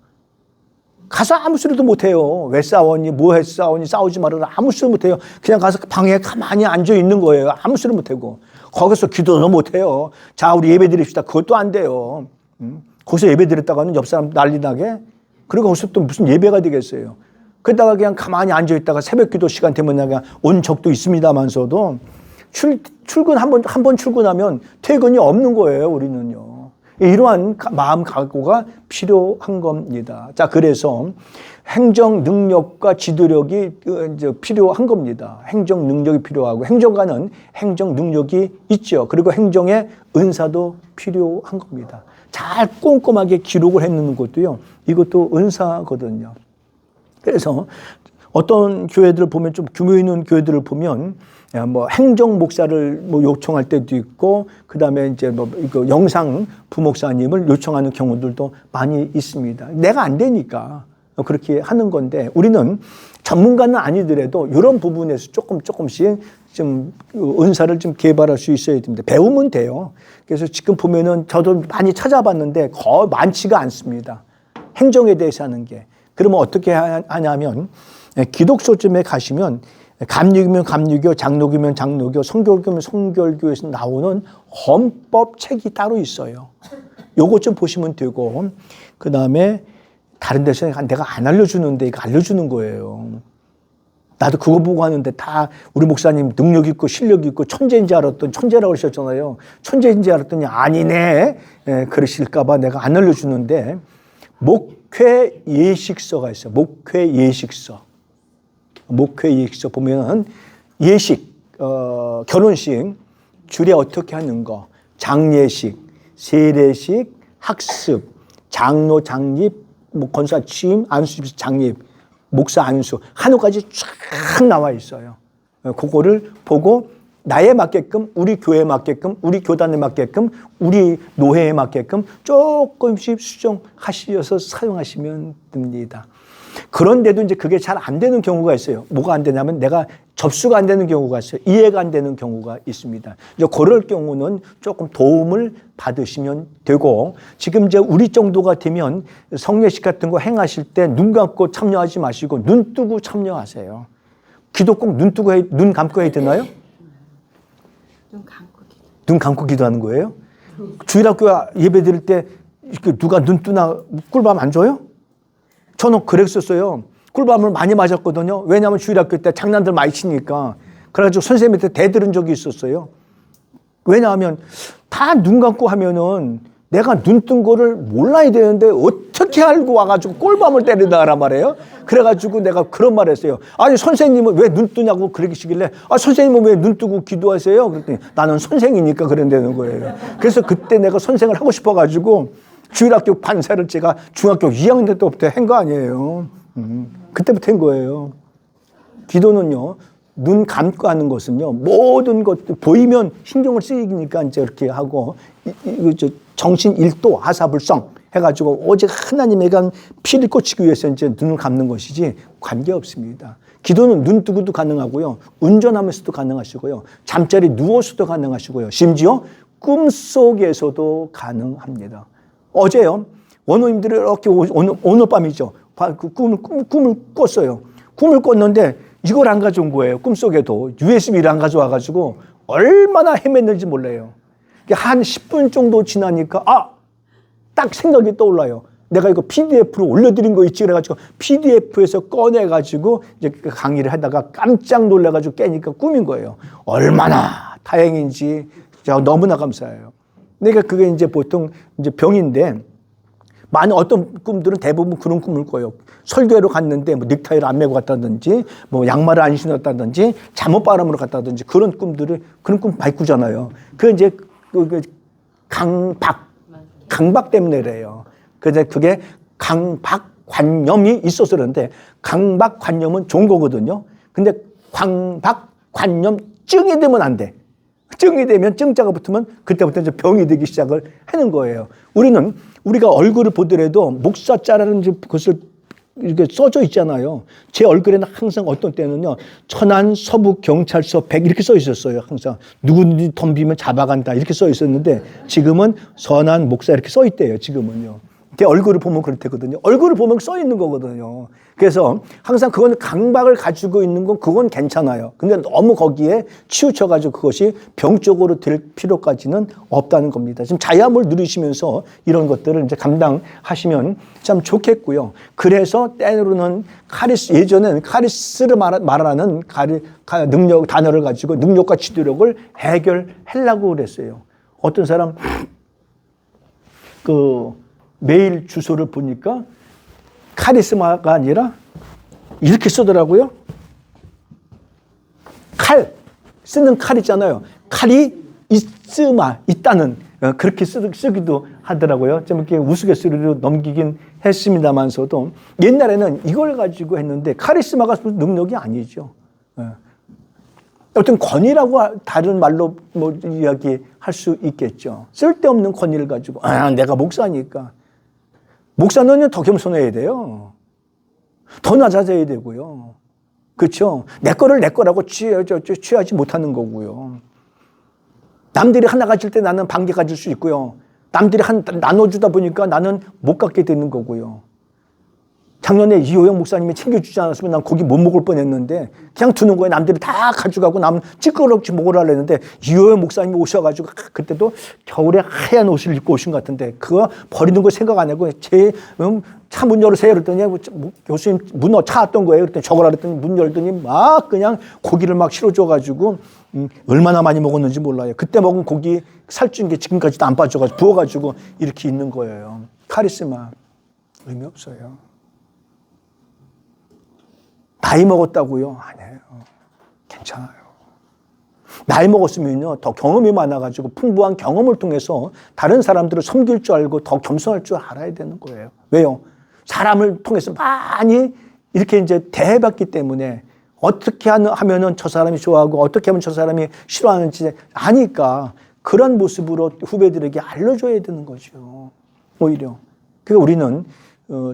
가서 아무 소리도 못 해요. 왜 싸웠니? 뭐 해 싸우니? 싸우지 말아라. 아무 소리 못 해요. 그냥 가서 방에 가만히 앉아 있는 거예요. 아무 소리 못 하고. 거기서 기도도 못 해요. 자, 우리 예배 드립시다. 그것도 안 돼요. 거기서 예배 드렸다가는 옆 사람 난리 나게. 그리고 거기서 또 무슨 예배가 되겠어요. 그러다가 그냥 가만히 앉아 있다가 새벽 기도 시간 되면 그냥 온 적도 있습니다만서도 출근 한 번 출근하면 퇴근이 없는 거예요, 우리는요. 이러한 마음 각오가 필요한 겁니다. 자, 그래서 행정 능력과 지도력이 이제 필요한 겁니다. 행정 능력이 필요하고 행정가는 행정 능력이 있죠. 그리고 행정의 은사도 필요한 겁니다. 잘 꼼꼼하게 기록을 해놓는 것도요. 이것도 은사거든요. 그래서 어떤 교회들을 보면 좀 규모 있는 교회들을 보면 뭐 행정 목사를 뭐 요청할 때도 있고 그다음에 이제 뭐 이거 영상 부목사님을 요청하는 경우들도 많이 있습니다. 내가 안 되니까 그렇게 하는 건데 우리는 전문가는 아니더라도 이런 부분에서 조금씩 좀 은사를 좀 개발할 수 있어야 됩니다. 배우면 돼요. 그래서 지금 보면은 저도 많이 찾아봤는데 거의 많지가 않습니다. 행정에 대해서 하는 게. 그러면 어떻게 하냐면 기독교점에 가시면 감리교면 감리교, 장로교면 장로교, 성결교면 성결교에서 나오는 헌법 책이 따로 있어요. 요거 좀 보시면 되고 그 다음에 다른 데서 내가 안 알려주는데 이거 알려주는 거예요. 나도 그거 보고 하는데 다 우리 목사님 능력 있고 실력 있고 천재인 줄 알았더니 천재라고 그러셨잖아요. 천재인 줄 알았더니 아니네. 그러실까봐 내가 안 알려주는데 목회 예식서가 있어요. 목회 예식서. 목회 예식서 보면 예식, 결혼식, 주례 어떻게 하는 거, 장례식, 세례식, 학습, 장로 장립, 뭐 권사 취임, 안수 장립, 목사 안수, 한우까지 쫙 나와 있어요. 그거를 보고 나에 맞게끔, 우리 교회에 맞게끔, 우리 교단에 맞게끔, 우리 노회에 맞게끔 조금씩 수정하셔서 사용하시면 됩니다. 그런데도 이제 그게 잘 안 되는 경우가 있어요. 뭐가 안 되냐면 내가 접수가 안 되는 경우가 있어요. 이해가 안 되는 경우가 있습니다. 이제 그럴 경우는 조금 도움을 받으시면 되고 지금 이제 우리 정도가 되면 성례식 같은 거 행하실 때 눈 감고 참여하지 마시고 눈 뜨고 참여하세요. 기도 꼭 눈 감고 해야 되나요? 눈 감고 기도하는 거예요? 주일학교 예배 드릴 때 누가 눈 뜨나 꿀밤 안 줘요? 저는 그랬었어요. 꿀밤을 많이 맞았거든요. 왜냐하면 주일학교 때 장난들 많이 치니까. 그래가지고 선생님한테 대들은 적이 있었어요. 왜냐하면 다 눈 감고 하면은 내가 눈 뜬 거를 몰라야 되는데 어떻게 알고 와가지고 꿀밤을 때리다 하란 말이에요. 그래가지고 내가 그런 말 했어요. 아니 선생님은 왜 눈 뜨냐고 그러시길래 선생님은 왜 눈 뜨고 기도하세요? 그랬더니 나는 선생이니까 그런다는 거예요. 그래서 그때 내가 선생을 하고 싶어가지고 주일학교 반사를 제가 중학교 2학년 때부터 한 거 아니에요. 그때부터 한 거예요. 기도는요, 눈 감고 하는 것은요, 모든 것들 보이면 신경을 쓰이니까 이제 이렇게 하고, 정신 일도 하사불성 해가지고 오직 하나님에 대한 피를 꽂히기 위해서 이제 눈을 감는 것이지 관계 없습니다. 기도는 눈 뜨고도 가능하고요, 운전하면서도 가능하시고요, 잠자리 누워서도 가능하시고요, 심지어 꿈속에서도 가능합니다. 어제요, 원호님들이 이렇게 오늘 밤이죠. 꿈을 꿨어요. 꿈을 꿨는데 이걸 안 가져온 거예요. 꿈속에도. USB를 안 가져와가지고 얼마나 헤맸는지 몰라요. 한 10분 정도 지나니까 딱 생각이 떠올라요. 내가 이거 PDF로 올려드린 거 있지? 그래가지고 PDF에서 꺼내가지고 이제 강의를 하다가 깜짝 놀라가지고 깨니까 꿈인 거예요. 얼마나 다행인지 너무나 감사해요. 그러니까 그게 이제 보통 이제 병인데, 많은 어떤 꿈들은 대부분 그런 꿈을 꿔요. 설교회로 갔는데 뭐 넥타이를 안 메고 갔다든지, 뭐 양말을 안 신었다든지, 잠옷바람으로 갔다든지 그런 꿈 많이 꾸잖아요. 그 이제 강박 때문에래요. 그래서 그게 강박관념이 있어서 그런데 강박관념은 좋은 거거든요. 근데 강박관념 증이 되면 안 돼. 증이 되면 증자가 붙으면 그때부터 이제 병이 되기 시작을 하는 거예요. 우리는 우리가 얼굴을 보더라도 목사자라는 것을 이렇게 써져 있잖아요. 제 얼굴에는 항상 어떤 때는요, 천안 서북경찰서 100 이렇게 써 있었어요. 항상 누구든지 덤비면 잡아간다 이렇게 써 있었는데 지금은 선한 목사 이렇게 써 있대요. 지금은요. 제 얼굴을 보면 그렇대거든요. 얼굴을 보면 써 있는 거거든요. 그래서 항상 그건 강박을 가지고 있는 건 그건 괜찮아요. 근데 너무 거기에 치우쳐가지고 그것이 병적으로 될 필요까지는 없다는 겁니다. 지금 자야몰 누리시면서 이런 것들을 이제 감당하시면 참 좋겠고요. 그래서 때로는 예전에는 카리스를 말하는 능력, 단어를 가지고 능력과 지도력을 해결하려고 그랬어요. 어떤 사람, 메일 주소를 보니까 카리스마가 아니라 이렇게 쓰더라고요. 쓰는 칼 있잖아요. 칼이 있다는 그렇게 쓰기도 하더라고요. 좀 이렇게 우스갯소리로 넘기긴 했습니다만서도 옛날에는 이걸 가지고 했는데 카리스마가 능력이 아니죠. 어떤 권위라고 다른 말로 이야기할 수 있겠죠. 쓸데없는 권위를 가지고 내가 목사니까. 목사는 더 겸손해야 돼요. 더 낮아져야 되고요. 그렇죠? 내 거를 내 거라고 취하지 못하는 거고요. 남들이 하나 가질 때 나는 반 개 가질 수 있고요. 남들이 나눠주다 보니까 나는 못 갖게 되는 거고요. 작년에 이호영 목사님이 챙겨주지 않았으면 난 고기 못 먹을 뻔했는데 그냥 두는 거예요. 남들이 다 가져가고 남은 찌끄럽지 먹으라 했는데 이호영 목사님이 오셔가지고 그때도 겨울에 하얀 옷을 입고 오신 것 같은데 그거 버리는 거 생각 안 하고 제 차 문 열으세요 그랬더니 교수님 문 차왔던 거예요. 그랬더니 저거라 그랬더니 문 열더니 막 그냥 고기를 막 실어줘가지고 얼마나 많이 먹었는지 몰라요. 그때 먹은 고기 살찐 게 지금까지도 안 빠져가지고 부어가지고 이렇게 있는 거예요. 카리스마 의미 없어요. 나이 먹었다고요? 아니에요. 괜찮아요. 나이 먹었으면요, 더 경험이 많아가지고 풍부한 경험을 통해서 다른 사람들을 섬길 줄 알고 더 겸손할 줄 알아야 되는 거예요. 왜요? 사람을 통해서 많이 이렇게 이제 대해봤기 때문에 어떻게 하면은 저 사람이 좋아하고 어떻게 하면 저 사람이 싫어하는지 아니까 그런 모습으로 후배들에게 알려줘야 되는 거죠. 오히려. 그러니까 우리는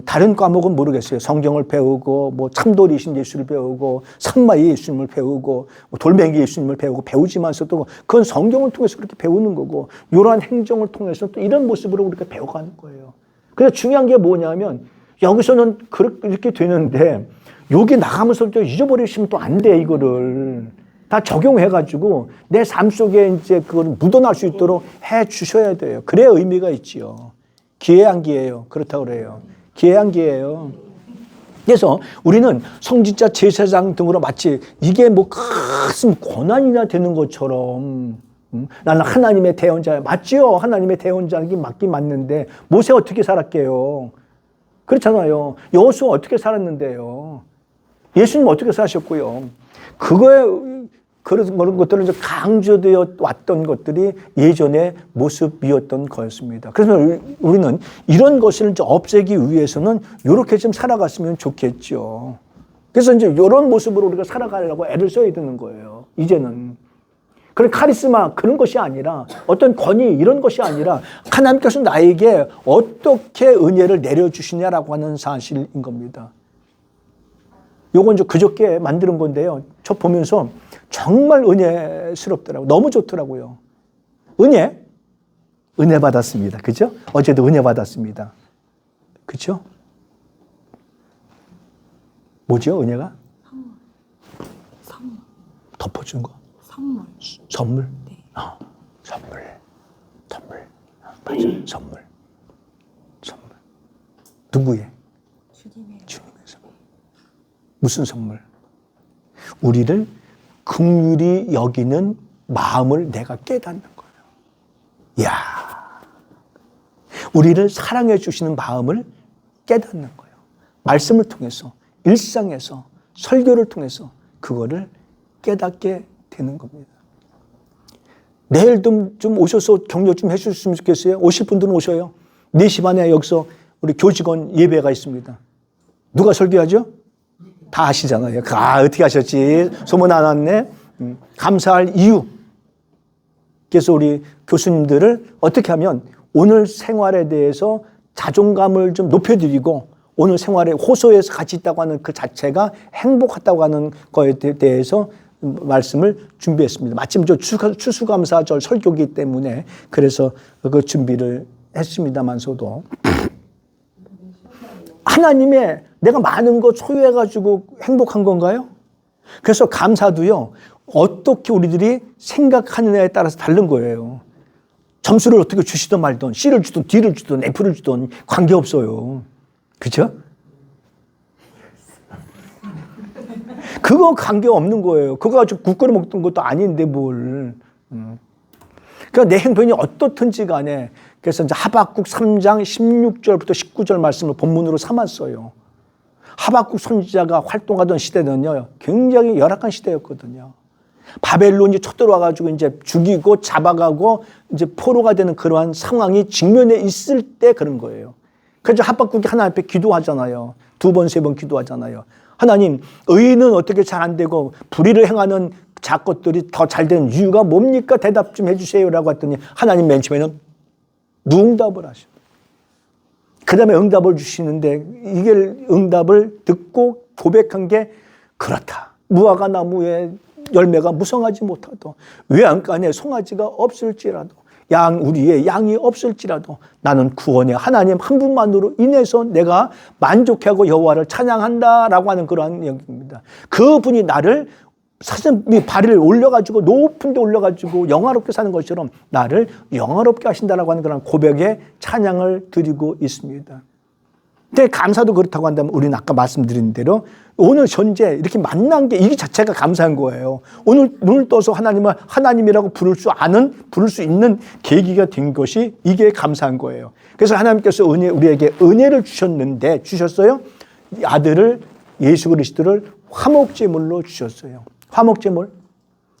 다른 과목은 모르겠어요. 성경을 배우고, 참돌이신 예수를 배우고, 산마의 예수님을 배우고, 돌멩이 예수님을 배우지만서도 그건 성경을 통해서 그렇게 배우는 거고, 이러한 행정을 통해서 또 이런 모습으로 우리가 배워가는 거예요. 그래서 중요한 게 뭐냐면, 여기서는 이렇게 되는데, 여기 나가면서 또 잊어버리시면 또 안 돼, 이거를. 다 적용해가지고, 내 삶 속에 이제 그걸 묻어날 수 있도록 해 주셔야 돼요. 그래야 의미가 있지요. 기회한기예요. 그렇다고 그래요. 기회한기예요. 그래서 우리는 성직자, 제사장 등으로 마치 이게 큰 고난이나 되는 것처럼 나는 하나님의 대언자야. 맞지요? 하나님의 대언자이긴 맞긴 맞는데 모세 어떻게 살았게요? 그렇잖아요. 여호수아 어떻게 살았는데요? 예수님 어떻게 사셨고요? 그런 것들은 이제 강조되어 왔던 것들이 예전의 모습이었던 거였습니다. 그래서 우리는 이런 것을 이제 없애기 위해서는 이렇게 좀 살아갔으면 좋겠죠. 그래서 이제 이런 모습으로 우리가 살아가려고 애를 써야 되는 거예요. 이제는. 그런 카리스마 그런 것이 아니라 어떤 권위 이런 것이 아니라 하나님께서 나에게 어떻게 은혜를 내려주시냐라고 하는 사실인 겁니다. 요건 이제 그저께 만드는 건데요. 저 보면서 정말 은혜스럽더라고요. 너무 좋더라고요. 은혜 받았습니다. 그죠? 어제도 은혜 받았습니다. 그죠? 뭐죠, 은혜가? 선물. 덮어준 거? 선물. 네. 선물. 맞아, 선물. 누구의? 주님의 선물. 무슨 선물? 우리를 긍휼히 여기는 마음을 내가 깨닫는 거예요. 이야. 우리를 사랑해 주시는 마음을 깨닫는 거예요. 말씀을 통해서, 일상에서, 설교를 통해서 그거를 깨닫게 되는 겁니다. 내일도 좀 오셔서 격려 좀 해주셨으면 좋겠어요. 오실 분들은 오셔요. 4시 반에 여기서 우리 교직원 예배가 있습니다. 누가 설교하죠? 다 아시잖아요. 어떻게 하셨지? 소문 안 왔네? 감사할 이유. 그래서 우리 교수님들을 어떻게 하면 오늘 생활에 대해서 자존감을 좀 높여드리고 오늘 생활에 호소해서 같이 있다고 하는 그 자체가 행복하다고 하는 거에 대해서 말씀을 준비했습니다. 마침 저 추수감사절 설교기 때문에 그래서 그 준비를 했습니다만서도 하나님의 내가 많은 거 소유해가지고 행복한 건가요? 그래서 감사도요, 어떻게 우리들이 생각하느냐에 따라서 다른 거예요. 점수를 어떻게 주시든 말든 C를 주든 D를 주든 F를 주든 관계없어요. 그죠? 그거 관계없는 거예요. 그거 가지고 국 끓여 먹던 것도 아닌데 뭘. 그러니까 내 행편이 어떻든지 간에 그래서 이제 하박국 3장 16절부터 19절 말씀을 본문으로 삼았어요. 하박국 선지자가 활동하던 시대는요, 굉장히 열악한 시대였거든요. 바벨론이 쳐들어와가지고 이제 죽이고 잡아가고 이제 포로가 되는 그러한 상황이 직면에 있을 때 그런 거예요. 그래서 하박국이 하나님 앞에 기도하잖아요. 2번, 3번 기도하잖아요. 하나님, 의인은 어떻게 잘 안 되고 불의를 행하는 작것들이 더 잘 되는 이유가 뭡니까? 대답 좀 해주세요라고 했더니 하나님 맨 처음에는 무응답을 하셔. 그 다음에 응답을 주시는데 이게 응답을 듣고 고백한 게 그렇다. 무화과 나무에 열매가 무성하지 못하도 외양간에 송아지가 없을지라도 우리의 양이 없을지라도 나는 구원의 하나님 한 분만으로 인해서 내가 만족하고 여호와를 찬양한다라고 하는 그러한 얘기입니다. 그분이 나를 사슴이 발을 올려가지고 높은 데 올려가지고 영화롭게 사는 것처럼 나를 영화롭게 하신다라고 하는 그런 고백의 찬양을 드리고 있습니다. 근데 감사도 그렇다고 한다면 우리는 아까 말씀드린 대로 오늘 현재 이렇게 만난 게 이 자체가 감사한 거예요. 오늘 눈을 떠서 하나님을 하나님이라고 부를 수 있는 계기가 된 것이 이게 감사한 거예요. 그래서 하나님께서 우리에게 은혜를 주셨어요. 아들을 예수 그리스도를 화목제물로 주셨어요. 화목제물.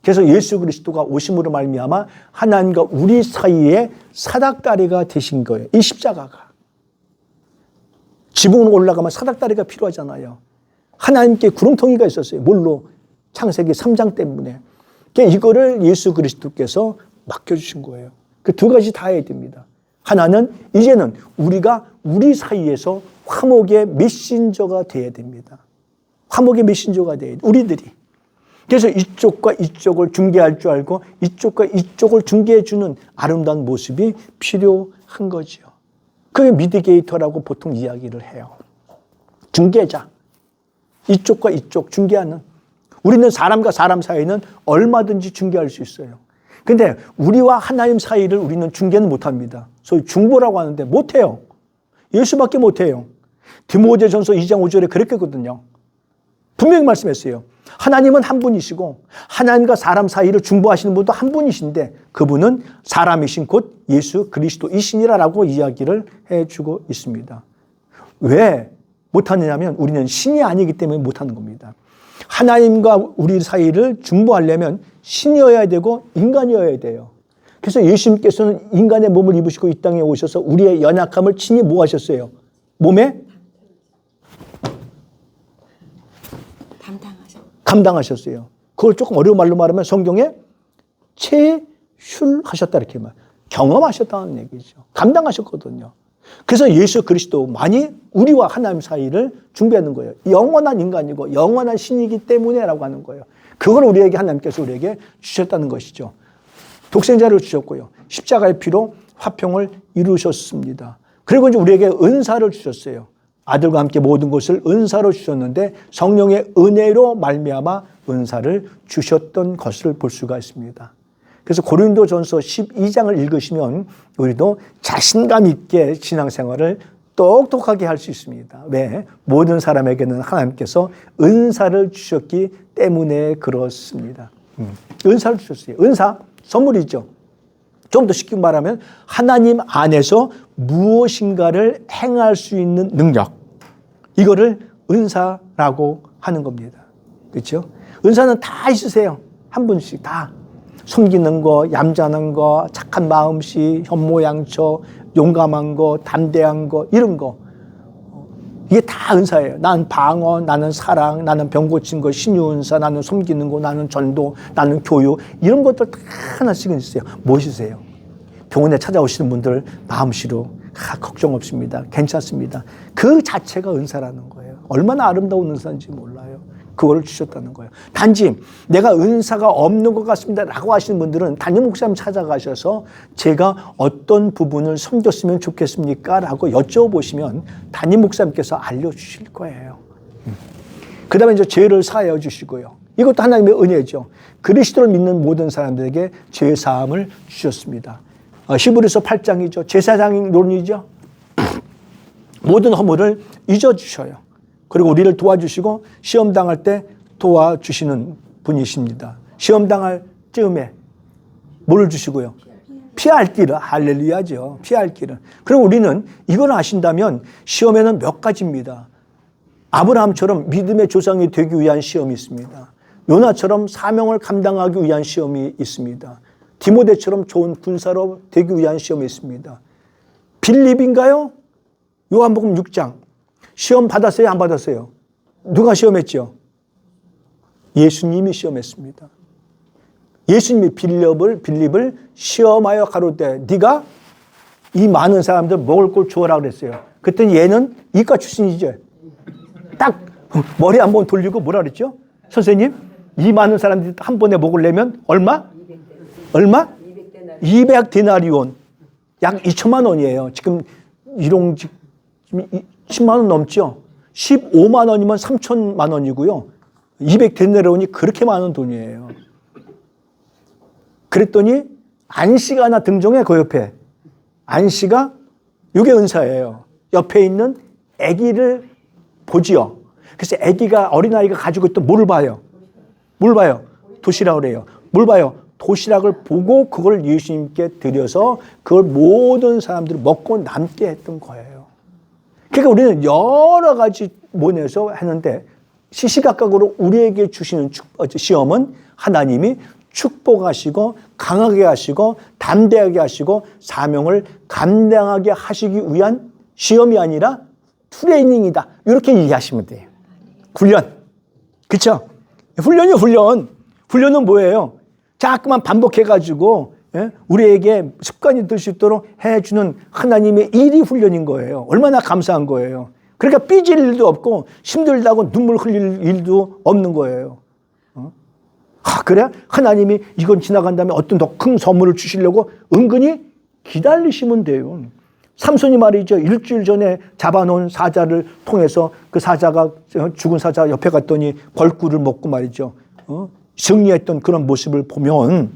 그래서 예수 그리스도가 오심으로 말미암아 하나님과 우리 사이에 사닥다리가 되신 거예요. 이 십자가가. 지붕으로 올라가면 사닥다리가 필요하잖아요. 하나님께 구렁텅이가 있었어요. 뭘로? 창세기 3장 때문에. 이거를 예수 그리스도께서 맡겨주신 거예요. 그 두 가지 다 해야 됩니다. 하나는 이제는 우리가 우리 사이에서 화목의 메신저가 돼야 됩니다. 화목의 메신저가 돼야 돼요. 우리들이. 그래서 이쪽과 이쪽을 중개할 줄 알고 이쪽과 이쪽을 중개해주는 아름다운 모습이 필요한 거죠. 그게 미디게이터라고 보통 이야기를 해요. 중개자. 이쪽과 이쪽 중개하는. 우리는 사람과 사람 사이는 얼마든지 중개할 수 있어요. 근데 우리와 하나님 사이를 우리는 중개는 못합니다. 소위 중보라고 하는데 못해요. 예수밖에 못해요. 디모데전서 2장 5절에 그렇게 했거든요. 분명히 말씀했어요. 하나님은 한 분이시고 하나님과 사람 사이를 중보하시는 분도 한 분이신데 그분은 사람이신 곧 예수 그리스도이시니라라고 이야기를 해주고 있습니다. 왜 못하느냐면 우리는 신이 아니기 때문에 못하는 겁니다. 하나님과 우리 사이를 중보하려면 신이어야 되고 인간이어야 돼요. 그래서 예수님께서는 인간의 몸을 입으시고 이 땅에 오셔서 우리의 연약함을 친히 뭐 하셨어요? 몸에 감당하셨어요. 그걸 조금 어려운 말로 말하면 성경에 체휼하셨다 이렇게 말. 경험하셨다는 얘기죠. 감당하셨거든요. 그래서 예수 그리스도만이 우리와 하나님 사이를 중개하는 거예요. 영원한 인간이고 영원한 신이기 때문에라고 하는 거예요. 그걸 우리에게 하나님께서 우리에게 주셨다는 것이죠. 독생자를 주셨고요. 십자가의 피로 화평을 이루셨습니다. 그리고 이제 우리에게 은사를 주셨어요. 아들과 함께 모든 것을 은사로 주셨는데 성령의 은혜로 말미암아 은사를 주셨던 것을 볼 수가 있습니다. 그래서 고린도전서 12장을 읽으시면 우리도 자신감 있게 신앙생활을 똑똑하게 할 수 있습니다. 왜? 모든 사람에게는 하나님께서 은사를 주셨기 때문에 그렇습니다. 은사를 주셨어요. 은사, 선물이죠. 좀 더 쉽게 말하면 하나님 안에서 무엇인가를 행할 수 있는 능력. 이거를 은사라고 하는 겁니다. 그렇죠? 은사는 다 있으세요. 한 분씩 다. 섬기는 거, 얌전한 거, 착한 마음씨, 현모양처, 용감한 거, 담대한 거, 이런 거. 이게 다 은사예요. 나는 방언, 나는 사랑, 나는 병 고친 거, 신유은사, 나는 섬기는 거, 나는 전도, 나는 교육, 이런 것들 다 하나씩은 있어요. 무엇이세요? 병원에 찾아오시는 분들 마음씨로 걱정 없습니다. 괜찮습니다. 그 자체가 은사라는 거예요. 얼마나 아름다운 은사인지 몰라요. 그걸 주셨다는 거예요. 단지 내가 은사가 없는 것 같습니다 라고 하시는 분들은 담임 목사님 찾아가셔서 제가 어떤 부분을 섬겼으면 좋겠습니까? 라고 여쭤보시면 담임 목사님께서 알려주실 거예요. 그 다음에 이제 죄를 사하여 주시고요. 이것도 하나님의 은혜죠. 그리스도를 믿는 모든 사람들에게 죄 사함을 주셨습니다. 히브리서 8장이죠. 제사장론이죠. 모든 허물을 잊어주셔요. 그리고 우리를 도와주시고 시험 당할 때 도와주시는 분이십니다. 시험 당할 즈음에 뭐를 주시고요? 피할 길을, 할렐루야죠. 피할 길을. 그리고 우리는 이걸 아신다면 시험에는 몇 가지입니다. 아브라함처럼 믿음의 조상이 되기 위한 시험이 있습니다. 요나처럼 사명을 감당하기 위한 시험이 있습니다. 디모데처럼 좋은 군사로 되기 위한 시험이 있습니다. 빌립인가요? 요한복음 6장. 시험 받았어요? 안 받았어요? 누가 시험했죠? 예수님이 시험했습니다. 예수님이 빌립을 시험하여 가로되 네가 이 많은 사람들 먹을 걸 주어라 그랬어요. 그랬더니 얘는 이과 출신이죠. 딱 머리 한번 돌리고 뭐라 그랬죠? 선생님, 이 많은 사람들이 한 번에 먹으려면 얼마? 200데나리온. 약 2천만 원이에요. 지금 일용직 10만 원 넘죠? 15만 원이면 3천만 원이고요. 200데나리온이 그렇게 많은 돈이에요. 그랬더니 안씨가 하나 등정해, 그 옆에. 안씨가 이게 은사예요. 옆에 있는 아기를 보지요. 그래서 아기가, 어린아이가 가지고 있던 뭐를 봐요? 뭘 봐요? 도시락을 그래요. 뭘 봐요? 도시락을 보고 그걸 예수님께 드려서 그걸 모든 사람들이 먹고 남게 했던 거예요. 그러니까 우리는 여러 가지 모내서 했는데 시시각각으로 우리에게 주시는 시험은 하나님이 축복하시고 강하게 하시고 담대하게 하시고 사명을 감당하게 하시기 위한 시험이 아니라 트레이닝이다. 이렇게 이해하시면 돼요. 훈련. 그렇죠? 훈련이요, 훈련. 훈련은 뭐예요? 자꾸만 반복해가지고 우리에게 습관이 될 수 있도록 해주는 하나님의 일이 훈련인 거예요. 얼마나 감사한 거예요. 그러니까 삐질 일도 없고 힘들다고 눈물 흘릴 일도 없는 거예요. 그래? 하나님이 이건 지나간 다음에 어떤 더 큰 선물을 주시려고 은근히 기다리시면 돼요. 삼손이 말이죠. 일주일 전에 잡아놓은 사자를 통해서 그 사자가, 죽은 사자 옆에 갔더니 벌꿀을 먹고 말이죠. 승리했던 그런 모습을 보면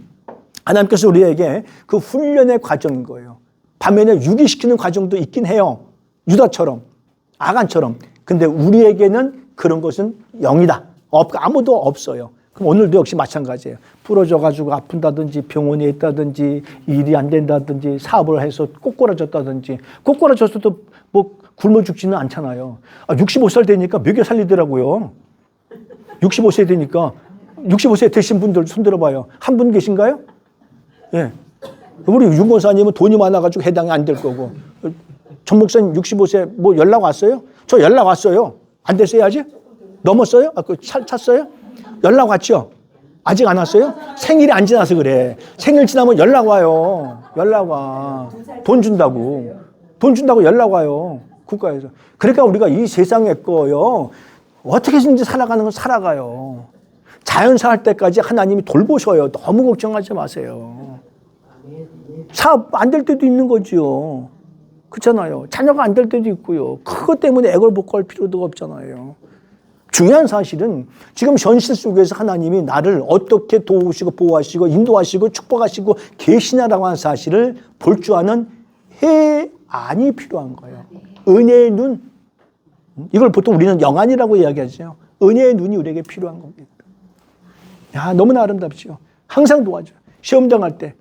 하나님께서 우리에게 그 훈련의 과정인 거예요. 반면에 유기시키는 과정도 있긴 해요. 유다처럼, 아간처럼. 근데 우리에게는 그런 것은 0이다. 아무도 없어요. 그럼 오늘도 역시 마찬가지예요. 부러져가지고 아픈다든지 병원에 있다든지 일이 안 된다든지 사업을 해서 꼬꾸라졌다든지 꼬꾸라졌어도 뭐 굶어 죽지는 않잖아요. 65살 되니까 먹여 살리더라고요. 65세 되니까 65세 되신 분들 손 들어봐요. 한 분 계신가요? 예. 우리 윤 권사님은 돈이 많아가지고 해당이 안 될 거고. 전 목사님 65세 뭐 연락 왔어요? 저 연락 왔어요. 안 됐어요 아직? 넘었어요? 찼어요? 연락 왔죠? 아직 안 왔어요? 생일이 안 지나서 그래. 생일 지나면 연락 와요. 연락 와. 돈 준다고. 돈 준다고 연락 와요. 국가에서. 그러니까 우리가 이 세상에 거요. 어떻게든지 살아가는 건 살아가요. 자연사 할 때까지 하나님이 돌보셔요. 너무 걱정하지 마세요. 사업 안 될 때도 있는 거죠. 그렇잖아요. 자녀가 안 될 때도 있고요. 그것 때문에 애걸복걸 필요도 없잖아요. 중요한 사실은 지금 현실 속에서 하나님이 나를 어떻게 도우시고 보호하시고 인도하시고 축복하시고 계시냐라고 하는 사실을 볼 줄 아는 해안이 필요한 거예요. 은혜의 눈. 이걸 보통 우리는 영안이라고 이야기하죠. 은혜의 눈이 우리에게 필요한 겁니다. 야, 너무나 아름답죠. 항상 도와줘요. 시험 당할 때.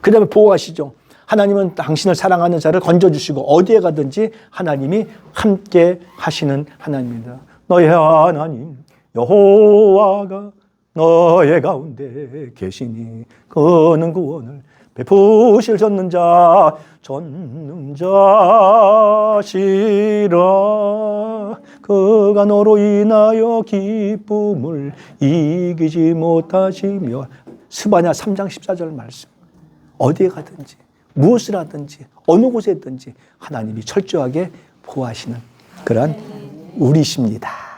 그 다음에 보호하시죠. 하나님은 당신을 사랑하는 자를 건져주시고 어디에 가든지 하나님이 함께 하시는 하나님입니다. 너의 하나님 여호와가 너의 가운데 계시니 그는 구원을 부실 젖는 자 시라 그가 너로 인하여 기쁨을 이기지 못하시며 스바냐 3장 14절 말씀. 어디에 가든지 무엇을 하든지 어느 곳에 있든지 하나님이 철저하게 보호하시는 그런 우리십니다.